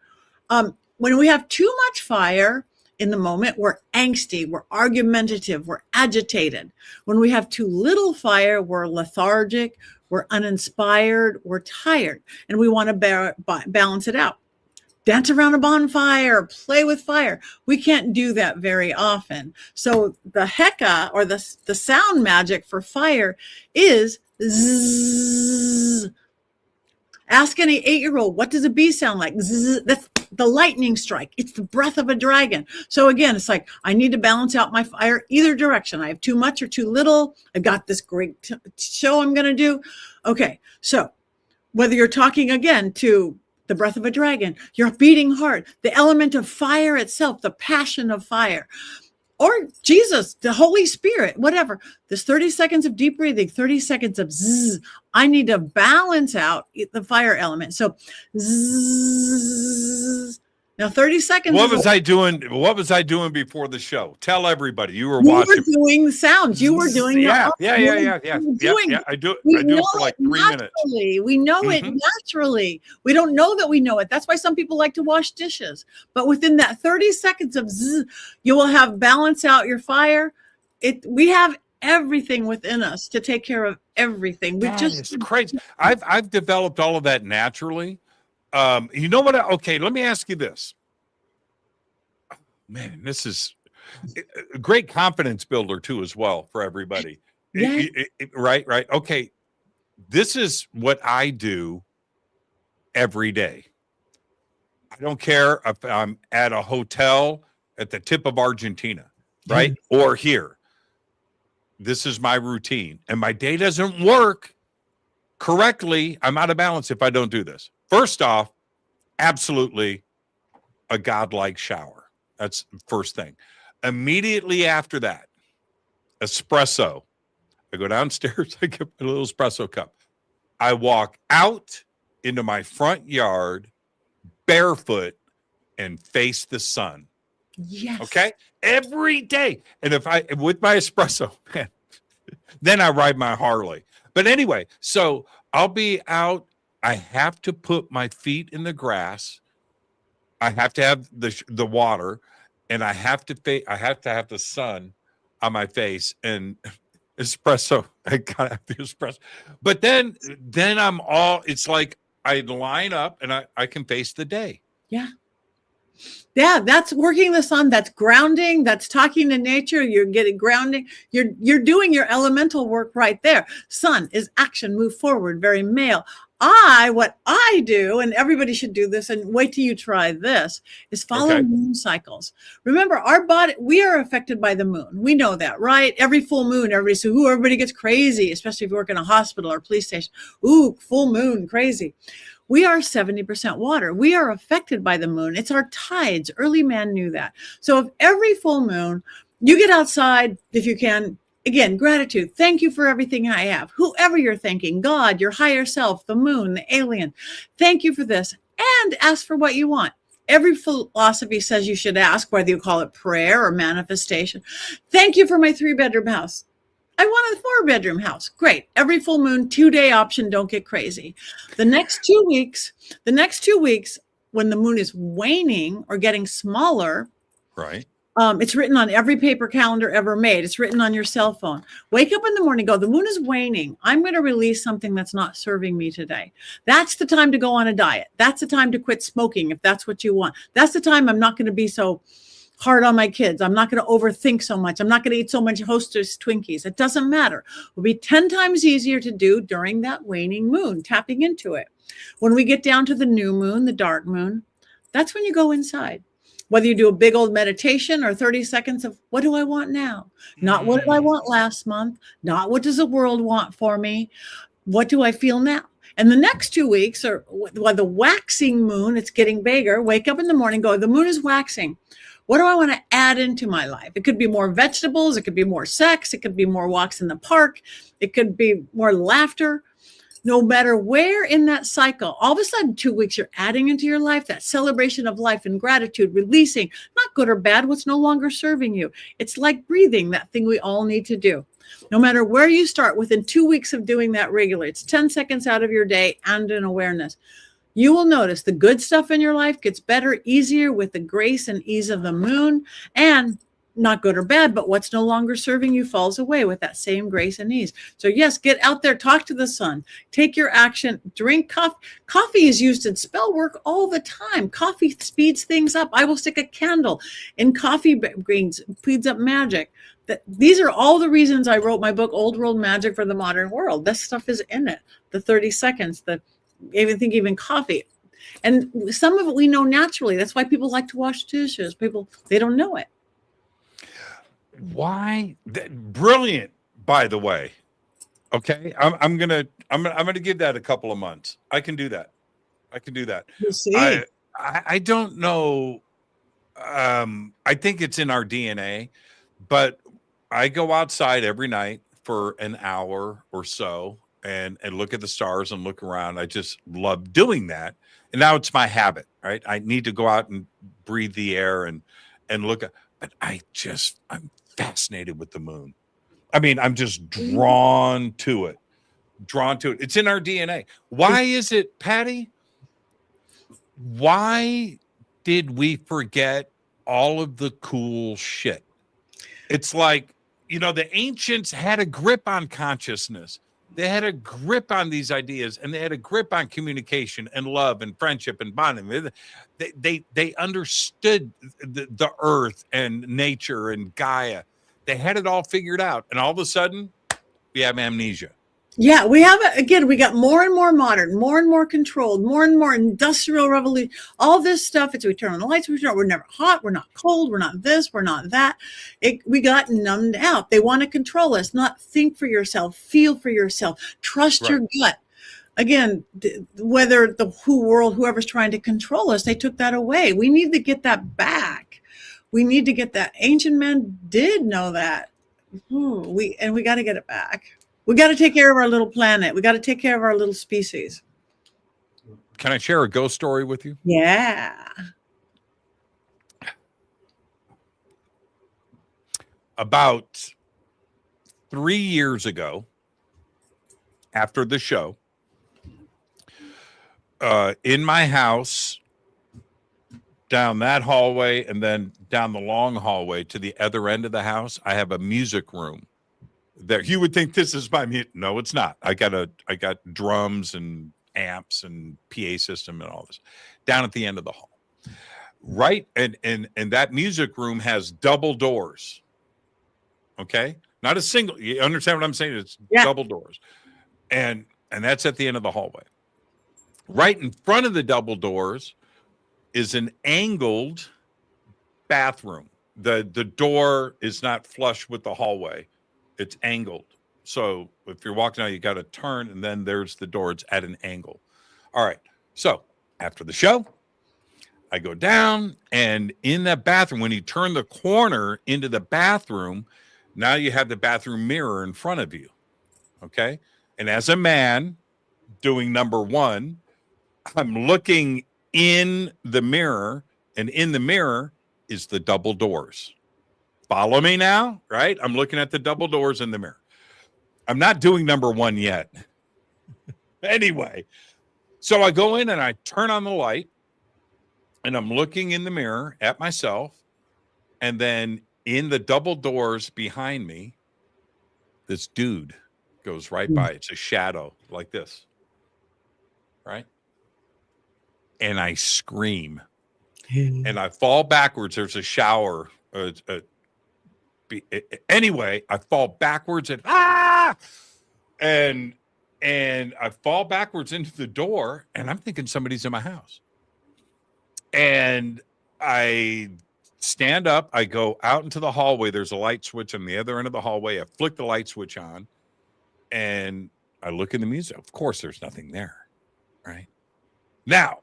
when we have too much fire in the moment, we're angsty, we're argumentative, we're agitated. When we have too little fire, we're lethargic, we're uninspired, we're tired, and we want to balance it out. Dance around a bonfire, play with fire. We can't do that very often. So the heka, or the sound magic for fire, is zzz. Ask any 8-year-old, what does a bee sound like? Zzz. That's the lightning strike. It's the breath of a dragon. So again, it's like, I need to balance out my fire either direction. I have too much or too little. I got this great show I'm going to do. Okay. So whether you're talking again to the breath of a dragon, your beating heart, the element of fire itself, the passion of fire, or Jesus, the Holy Spirit, whatever. There's 30 seconds of deep breathing, 30 seconds of zzz. I need to balance out the fire element. So zzz. Now 30 seconds. What was I doing? What was I doing before the show? Tell everybody you were You watching. were doing the sounds. You were doing Yeah. I do it for like 3 minutes. We know it naturally. We don't know that we know it. That's why some people like to wash dishes. But within that 30 seconds of zzz, you will have balance out your fire. We have everything within us to take care of everything. It's crazy. I've developed all of that naturally. You know what? Okay, let me ask you this. Man, this is a great confidence builder too, as well, for everybody. Yeah. Right. Okay, this is what I do every day. I don't care if I'm at a hotel at the tip of Argentina, right, or here. This is my routine, and my day doesn't work correctly. I'm out of balance if I don't do this. First off, absolutely a godlike shower. That's the first thing. Immediately after that, espresso. I go downstairs, I get my little espresso cup. I walk out into my front yard barefoot and face the sun. Yes. Okay? Every day. And with my espresso, man, then I ride my Harley. But anyway, so I'll be out. I have to put my feet in the grass. I have to have the water, and I have to have the sun on my face, and espresso. I gotta have the espresso. But then I'm all. It's like I line up, and I can face the day. Yeah. Yeah, that's working the sun. That's grounding. That's talking to nature. You're getting grounding. You're doing your elemental work right there. Sun is action, move forward, very male. What I do, and everybody should do this, and wait till you try this, is follow moon cycles. Remember, our body, we are affected by the moon. We know that, right? Every full moon, everybody gets crazy, especially if you work in a hospital or police station. Ooh, full moon, crazy. We are 70% water. We are affected by the moon. It's our tides. Early man knew that. So if every full moon, you get outside, if you can, again, gratitude. Thank you for everything I have. Whoever you're thanking, God, your higher self, the moon, the alien. Thank you for this. And ask for what you want. Every philosophy says you should ask, whether you call it prayer or manifestation. Thank you for my 3-bedroom house. I want a 4-bedroom house. Great. Every full moon, 2-day option. Don't get crazy. The next 2 weeks, when the moon is waning or getting smaller, right? It's written on every paper calendar ever made. It's written on your cell phone. Wake up in the morning, go, the moon is waning. I'm going to release something that's not serving me today. That's the time to go on a diet. That's the time to quit smoking if that's what you want. That's the time I'm not going to be so hard on my kids. I'm not going to overthink so much. I'm not going to eat so much Hostess Twinkies. It doesn't matter. It'll be 10 times easier to do during that waning moon, tapping into it. When we get down to the new moon, the dark moon, that's when you go inside. Whether you do a big old meditation or 30 seconds of what do I want now? Not what did I want last month? Not what does the world want for me? What do I feel now? And the next 2 weeks are the waxing moon. It's getting bigger. Wake up in the morning, go, the moon is waxing. What do I want to add into my life? It could be more vegetables. It could be more sex. It could be more walks in the park. It could be more laughter. no matter where in that cycle, all of a sudden 2 weeks you're adding into your life, that celebration of life and gratitude, releasing, not good or bad, what's no longer serving you. It's like breathing, that thing we all need to do. No matter where you start, within 2 weeks of doing that regularly, it's 10 seconds out of your day and an awareness. You will notice the good stuff in your life gets better, easier with the grace and ease of the moon, and not good or bad, but what's no longer serving you falls away with that same grace and ease. So yes, get out there, talk to the sun, take your action, drink coffee. Coffee is used in spell work all the time. Coffee speeds things up. I will stick a candle in coffee greens, speeds up magic. These are all the reasons I wrote my book, Old World Magic for the Modern World. This stuff is in it. The 30 seconds, even coffee. And some of it we know naturally. That's why people like to wash dishes. They don't know it. Why? Brilliant, by the way. Okay, I'm gonna give that a couple of months. I can do that. You see. I don't know. I think it's in our DNA, but I go outside every night for an hour or so and look at the stars and look around. I just love doing that, and now it's my habit. Right? I need to go out and breathe the air and look at. But I'm fascinated with the moon. I mean, I'm just drawn to it. It's in our DNA. Why is it, Patti? Why did we forget all of the cool shit? It's like, the ancients had a grip on consciousness. They had a grip on these ideas, and they had a grip on communication and love and friendship and bonding. They understood the earth and nature and Gaia. They had it all figured out, and all of a sudden, we have amnesia. Yeah, we have it again. We got more and more modern, more and more controlled, more and more industrial revolution. All this stuff. We turn on the lights. We're never hot. We're not cold. We're not this. We're not that. We got numbed out. They want to control us. Not think for yourself. Feel for yourself. Trust your gut. Again, whether whoever's trying to control us, they took that away. We need to get that back. We need to get that. Ancient men did know that. We got to get it back. We got to take care of our little planet. We got to take care of our little species. Can I share a ghost story with you? Yeah. About 3 years ago, after the show, in my house, down that hallway and then down the long hallway to the other end of the house, I have a music room. There, you would think this is my music. No, it's not. I got drums and amps and PA system and all this down at the end of the hall. Right, and that music room has double doors. Okay, not a single. You understand what I'm saying? It's double doors, and that's at the end of the hallway. Right in front of the double doors is an angled bathroom. The door is not flush with the hallway. It's angled. So if you're walking out, you got to turn, and then there's the door. It's at an angle. All right. So after the show, I go down, and in that bathroom, when you turn the corner into the bathroom, now you have the bathroom mirror in front of you. Okay. And as a man doing number one, I'm looking in the mirror, and in the mirror is the double doors. Follow me now, right? I'm looking at the double doors in the mirror. I'm not doing number one yet. Anyway, so I go in and I turn on the light, and I'm looking in the mirror at myself, and then in the double doors behind me, this dude goes right by. It's a shadow like this, right? And I scream, and I fall backwards. There's a shower. Anyway, I fall backwards and I fall backwards into the door, and I'm thinking somebody's in my house. And I stand up. I go out into the hallway. There's a light switch on the other end of the hallway. I flick the light switch on, and I look in the music. Of course, there's nothing there, right? Now,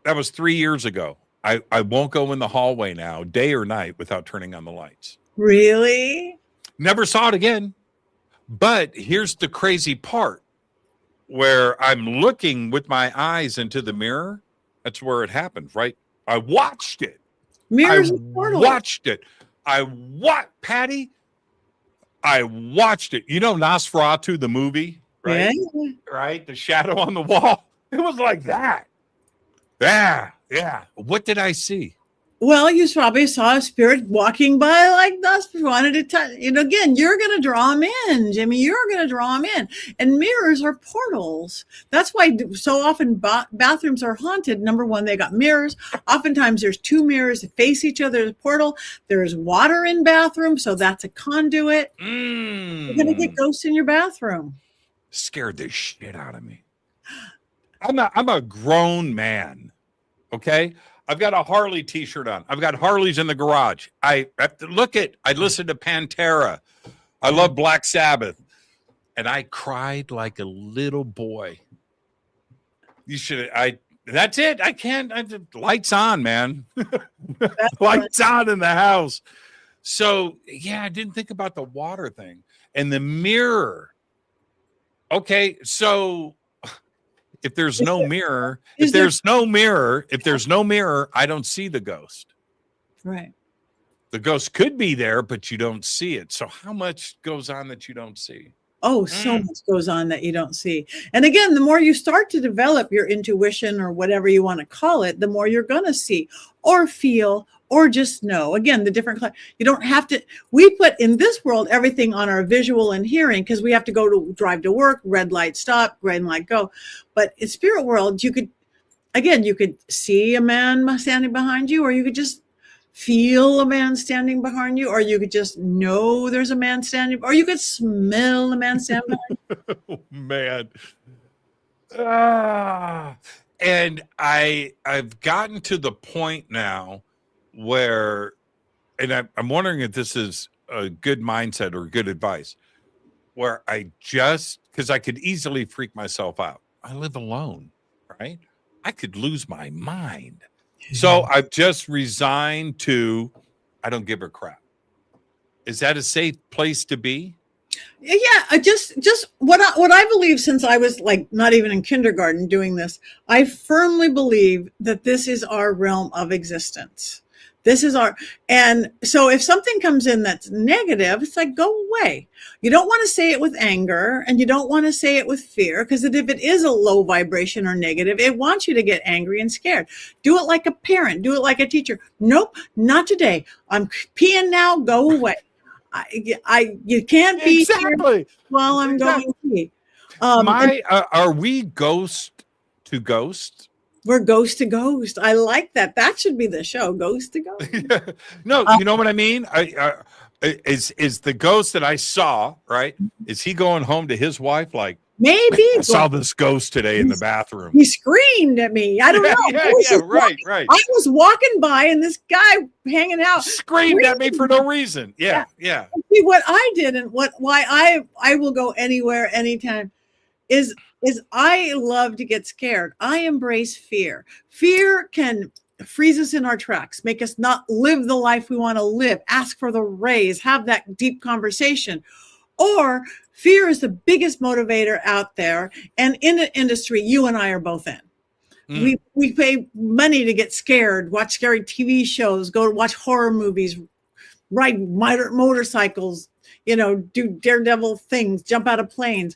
that was 3 years ago. I won't go in the hallway now, day or night, without turning on the lights. Really? Never saw it again. But here's the crazy part. where I'm looking with my eyes into the mirror. That's where it happened, right? I watched it. Mirrors I and portals. watched it. Patty? I watched it. You know Nosferatu, the movie, right? Yeah. Right? The shadow on the wall. It was like that. Yeah. What did I see? Well, you probably saw a spirit walking by like this, wanted to touch. Again, you're going to draw them in, Jimmy. You're going to draw them in. And mirrors are portals. That's why so often bathrooms are haunted. Number one, they got mirrors. Oftentimes there's two mirrors that face each other. There's a portal. There's water in bathrooms, so that's a conduit. You're going to get ghosts in your bathroom. Scared the shit out of me. I'm a grown man. Okay. I've got a Harley t-shirt on. I've got Harleys in the garage. I listen to Pantera. I love Black Sabbath. And I cried like a little boy. That's it. I can't. Lights on, man. Lights on in the house. So, yeah, I didn't think about the water thing. And the mirror. Okay, so if there's no mirror, I don't see the ghost. Right. The ghost could be there, but you don't see it. So how much goes on that you don't see? Oh, so much goes on that you don't see. And again, the more you start to develop your intuition or whatever you want to call it, the more you're going to see or feel or just know. Again, the different, you don't have to, we put in this world everything on our visual and hearing because we have to drive to work, red light stop, green light go. But in spirit world, you could see a man standing behind you, or you could just feel a man standing behind you, or you could just know there's a man standing, or you could smell a man standing behind you. Oh, man. And I've gotten to the point now where, and I'm wondering if this is a good mindset or good advice, where because I could easily freak myself out. I live alone, right? I could lose my mind. So I've just resigned to, I don't give a crap. Is that a safe place to be? Yeah, just what I believe, since I was like not even in kindergarten doing this, I firmly believe that this is our realm of existence. And so if something comes in that's negative, it's like, go away. You don't want to say it with anger, and you don't want to say it with fear, because if it is a low vibration or negative, it wants you to get angry and scared. Do it like a parent, do it like a teacher. Nope, not today. I'm peeing now, go away. You can't be exactly here while I'm going to pee. Are we ghost to ghost? We're ghost to ghost. I like that. That should be the show, Ghost to Ghost. No, you know what I mean? Is the ghost that I saw, right? Is he going home to his wife like, maybe I saw this ghost today in the bathroom? He screamed at me. I don't know. Right. I was walking by and this guy hanging out screamed at me for no reason. Yeah. See, what I did and why I will go anywhere, anytime is I love to get scared. I embrace fear. Fear can freeze us in our tracks, make us not live the life we want to live, ask for the raise, have that deep conversation. Or fear is the biggest motivator out there. And in an industry you and I are both in. We pay money to get scared, watch scary TV shows, go watch horror movies, ride motorcycles, do daredevil things, jump out of planes.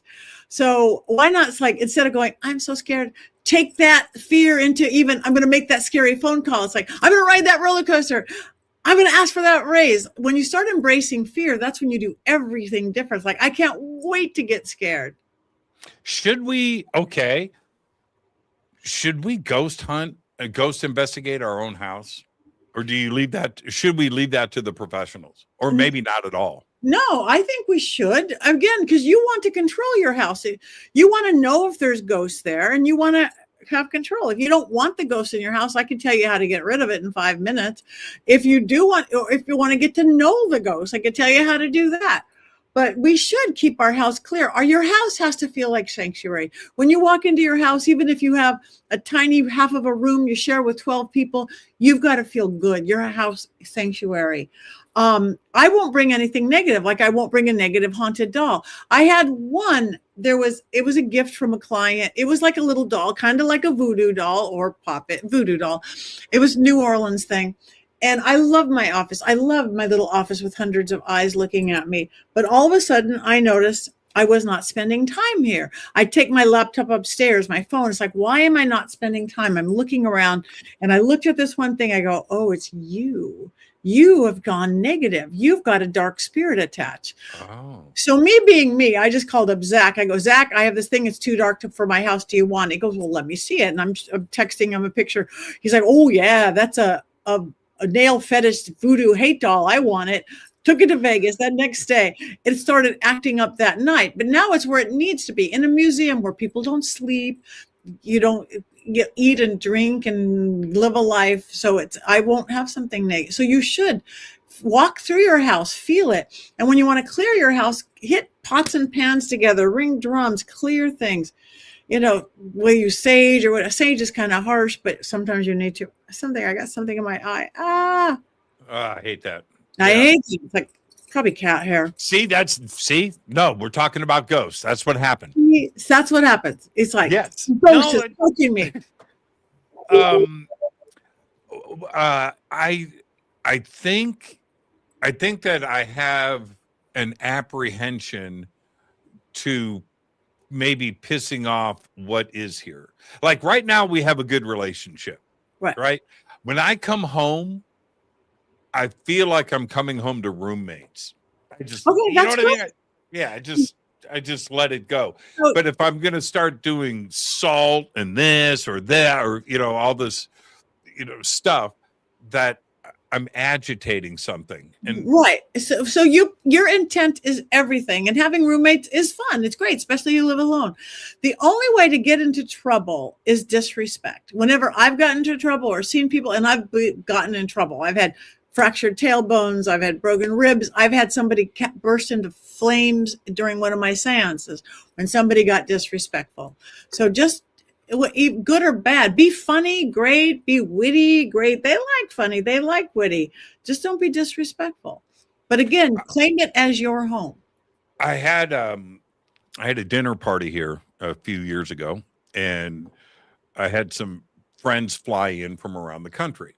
So why not? It's like, instead of going, I'm so scared, take that fear into I'm going to make that scary phone call. It's like, I'm going to ride that roller coaster. I'm going to ask for that raise. When you start embracing fear, that's when you do everything different. It's like, I can't wait to get scared. Should we ghost hunt, ghost investigate our own house? Or should we leave that to the professionals? Or maybe not at all? No, I think we should, again, because you want to control your house. You want to know if there's ghosts there, and you want to have control. If you don't want the ghost in your house, I can tell you how to get rid of it in 5 minutes. If you want to get to know the ghost, I can tell you how to do that. But we should keep our house clear. Your house has to feel like sanctuary. When you walk into your house, even if you have a tiny half of a room you share with 12 people, you've got to feel good. You're a house sanctuary. I won't bring anything negative. Like I won't bring a negative haunted doll. I had one it was a gift from a client. It was like a little doll, kind of like a voodoo doll or voodoo doll. It was New Orleans thing. And I love my office. I love my little office with hundreds of eyes looking at me. But all of a sudden I noticed I was not spending time here. I take my laptop upstairs, my phone. It's like, why am I not spending time? I'm looking around and I looked at this one thing. I go, oh, it's you. You have gone negative. You've got a dark spirit attached. Oh. So me being me, I just called up Zach. I go, Zach, I have this thing. It's too dark for my house. Do you want it? He goes, well, let me see it. And I'm texting him a picture. He's like, oh yeah, that's a nail fetish voodoo hate doll. I want it. Took it to Vegas that next day. It started acting up that night, but now it's where it needs to be, in a museum where people don't sleep. You don't eat and drink and live a life. So I won't have something negative. So you should walk through your house, feel it. And when you want to clear your house, hit pots and pans together, ring drums, clear things. You know, will you sage or what? Sage is kind of harsh, but sometimes you need to. I got something in my eye. I hate that. I hate it. It's like probably cat hair. No, we're talking about ghosts. That's what happened. That's what happens. It's like, yes, ghost is poking me. I think that I have an apprehension to maybe pissing off what is here. Like right now we have a good relationship. Right? When I come home, I feel like I'm coming home to roommates. I just, you know what I mean? I just let it go. But if I'm going to start doing salt and this or that, or, all this, stuff, that I'm agitating something. And right. So your intent is everything, and having roommates is fun. It's great, especially you live alone. The only way to get into trouble is disrespect. Whenever I've gotten into trouble or seen people, and I've gotten in trouble, I've had fractured tailbones, I've had broken ribs, I've had somebody burst into flames during one of my seances when somebody got disrespectful. So just good or bad, be funny, great, be witty, great. They like funny, they like witty. Just don't be disrespectful. But again, claim it as your home. I had a dinner party here a few years ago, and I had some friends fly in from around the country.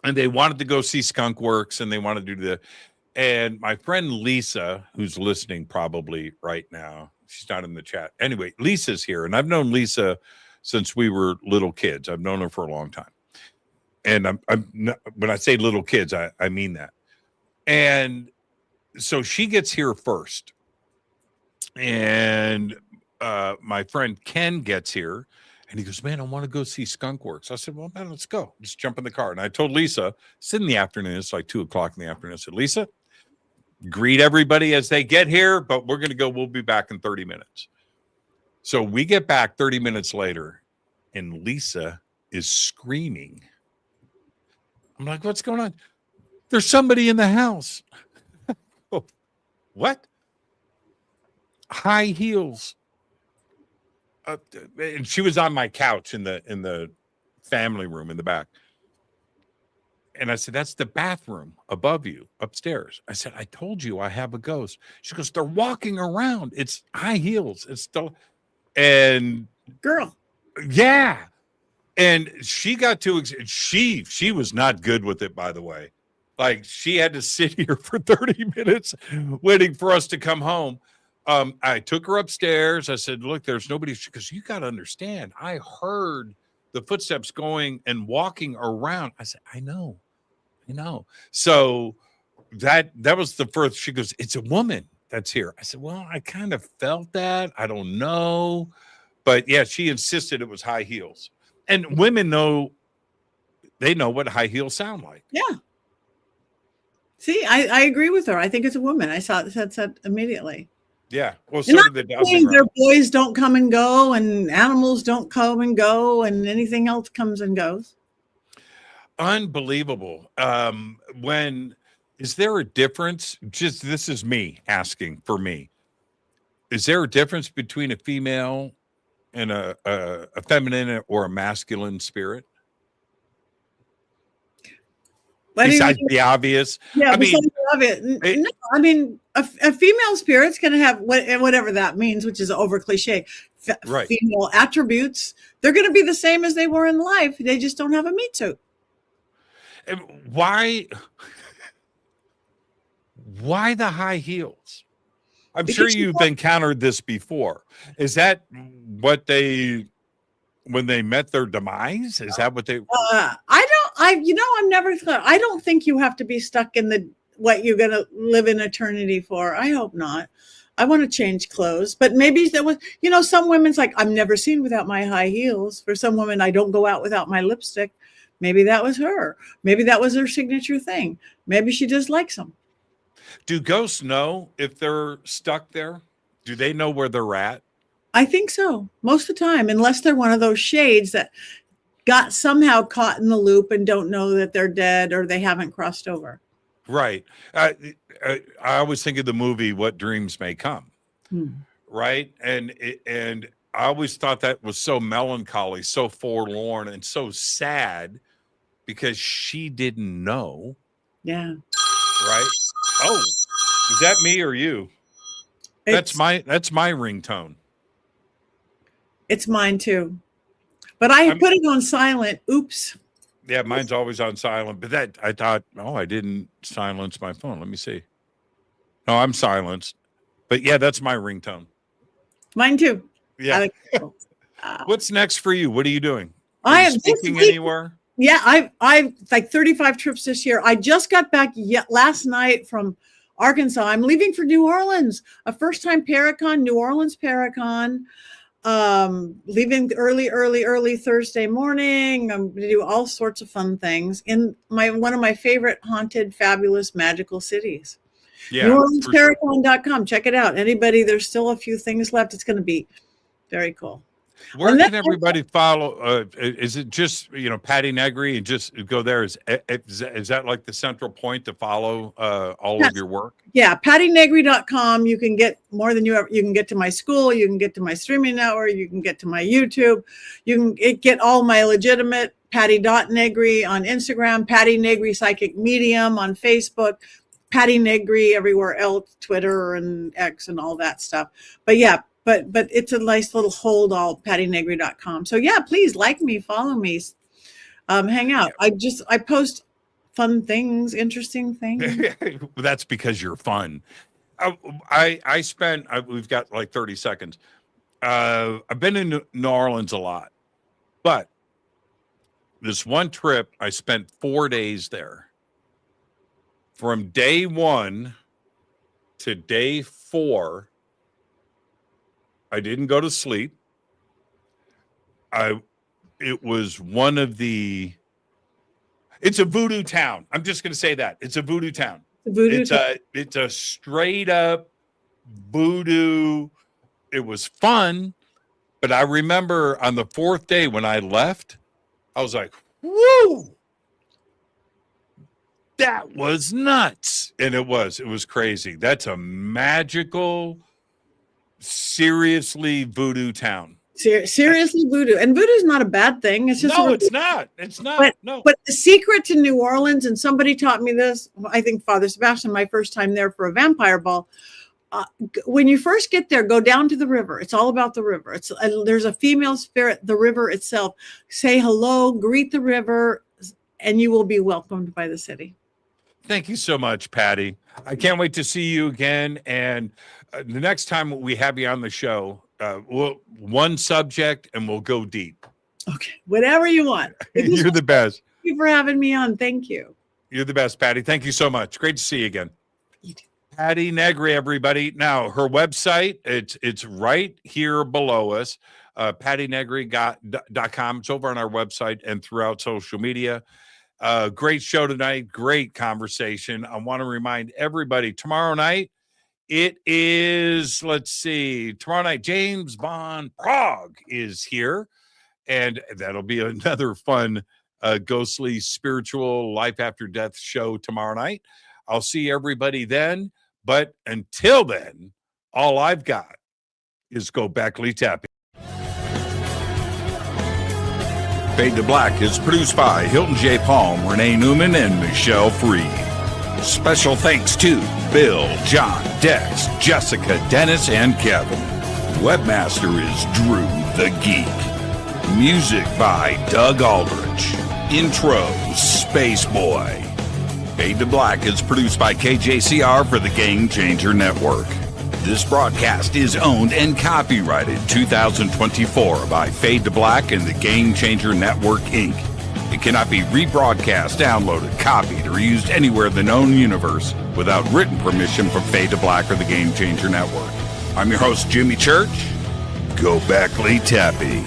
And they wanted to go see Skunk Works, and they wanted to do and my friend Lisa, who's listening probably right now, she's not in the chat. Anyway, Lisa's here, and I've known Lisa since we were little kids. I've known her for a long time. And I'm not, when I say little kids, I mean that. And so she gets here first. And my friend Ken gets here. And he goes, man, I want to go see Skunk Works. I said, well, man, let's go. Just jump in the car. And I told Lisa, it's in the afternoon. It's like 2:00 in the afternoon. I said, Lisa, greet everybody as they get here, but we're going to go. We'll be back in 30 minutes. So we get back 30 minutes later, and Lisa is screaming. I'm like, what's going on? There's somebody in the house. Oh, what? High heels. And she was on my couch in the family room in the back. And I said, that's the bathroom above you upstairs. I said, I told you I have a ghost. She goes, they're walking around. It's high heels. It's still, and girl. Yeah. And she got to, she was not good with it, by the way. Like she had to sit here for 30 minutes waiting for us to come home. I took her upstairs. I said, look, there's nobody, because you got to understand, I heard the footsteps going and walking around. I said, I know. So that was the first. She goes, it's a woman that's here. I said, well, I kind of felt that. I don't know. But yeah, she insisted it was high heels. And women they know what high heels sound like. Yeah. See, I agree with her. I think it's a woman. I said immediately. Yeah. Well, so did the dowsing their boys don't come and go, and animals don't come and go, and anything else comes and goes. Unbelievable. Is there a difference? Just this is me asking for me. Is there a difference between a female and a feminine or a masculine spirit? Why do you Besides mean- the obvious. Yeah, I mean, besides the obvious. No, I mean, a female spirit's going to have whatever that means, which is over cliche. Right. Female attributes. They're going to be the same as they were in life. They just don't have a meat suit. Why the high heels? I'm Because sure you've encountered this before. Is that what when they met their demise? Is that what they? I don't think you have to be stuck in what you're going to live in eternity for. I hope not. I want to change clothes, but maybe there was, some women's like, I'm never seen without my high heels. For some women, I don't go out without my lipstick. Maybe that was her. Maybe that was her signature thing. Maybe she just likes them. Do ghosts know if they're stuck there? Do they know where they're at? I think so. Most of the time, unless they're one of those shades that got somehow caught in the loop and don't know that they're dead or they haven't crossed over. Right. I always think of the movie What Dreams May Come. Right. And I always thought that was so melancholy, so forlorn, and so sad because she didn't know. Yeah. Right. Oh, is that me or you? That's my ringtone. It's mine too. But I put it on silent. Oops. Yeah, mine's always on silent. But I thought, I didn't silence my phone. Let me see. No, I'm silenced. But yeah, that's my ringtone. Mine too. Yeah. What's next for you? What are you doing? I am speaking anywhere. Yeah, I've like 35 trips this year. I just got back last night from Arkansas. I'm leaving for New Orleans, a first-time Paracon, New Orleans Paracon. Leaving early Thursday morning. I'm going to do all sorts of fun things in one of my favorite haunted, fabulous, magical cities. Yeah, NewOrleansParacon.com. Check it out. Anybody, there's still a few things left. It's going to be very cool. Where can everybody follow? Is it just, Patti Negri and just go there? Is that like the central point to follow all of your work? Yeah, PattiNegri.com. You can get more than you can get to my school. You can get to my streaming network. You can get to my YouTube. You can get all my legitimate Patti.Negri on Instagram, Patti Negri Psychic Medium on Facebook, Patti Negri everywhere else, Twitter and X and all that stuff. But yeah, but it's a nice little hold all, PattiNegri.com. So yeah, please like me, follow me, hang out. I post fun things, interesting things. That's because you're fun. We've got like 30 seconds. I've been in New Orleans a lot, but this one trip, I spent 4 days there. From day 1 to day 4, I didn't go to sleep. It was it's a voodoo town. I'm just going to say that. It's a voodoo town. It's a straight up voodoo. It was fun, but I remember on the 4th day when I left, I was like, woo! That was nuts. And it was crazy. That's a magical, seriously voodoo town. Seriously voodoo. And voodoo is not a bad thing. It's just it's not. It's not. But the secret to New Orleans, and somebody taught me this, I think Father Sebastian, my first time there for a vampire ball. When you first get there, go down to the river. It's all about the river. There's a female spirit, the river itself. Say hello, greet the river, and you will be welcomed by the city. Thank you so much, Patti. I can't wait to see you again. And the next time we have you on the show, one subject and we'll go deep. Okay, whatever you want. You're the best. Thank you for having me on. Thank you. You're the best, Patti. Thank you so much. Great to see you again. You too. Patti Negri, everybody. Now, her website, it's right here below us, PattiNegri.com. It's over on our website and throughout social media. Great show tonight. Great conversation. I want to remind everybody, tomorrow night, it is, tomorrow night, James Bond Prague is here. And that'll be another fun, ghostly, spiritual, life after death show tomorrow night. I'll see everybody then. But until then, all I've got is go back tapping. Fade to Black is produced by Hilton J. Palm, Renee Newman, and Michelle Freed. Special thanks to Bill, John, Dex, Jessica, Dennis, and Kevin. Webmaster is Drew the Geek. Music by Doug Aldrich. Intro, Space Boy. Fade to Black is produced by KJCR for the Game Changer Network. This broadcast is owned and copyrighted 2024 by Fade to Black and the Game Changer Network, Inc. It cannot be rebroadcast, downloaded, copied, or used anywhere in the known universe without written permission from Fade to Black or the Game Changer Network. I'm your host, Jimmy Church. Go back, Lee Tappy.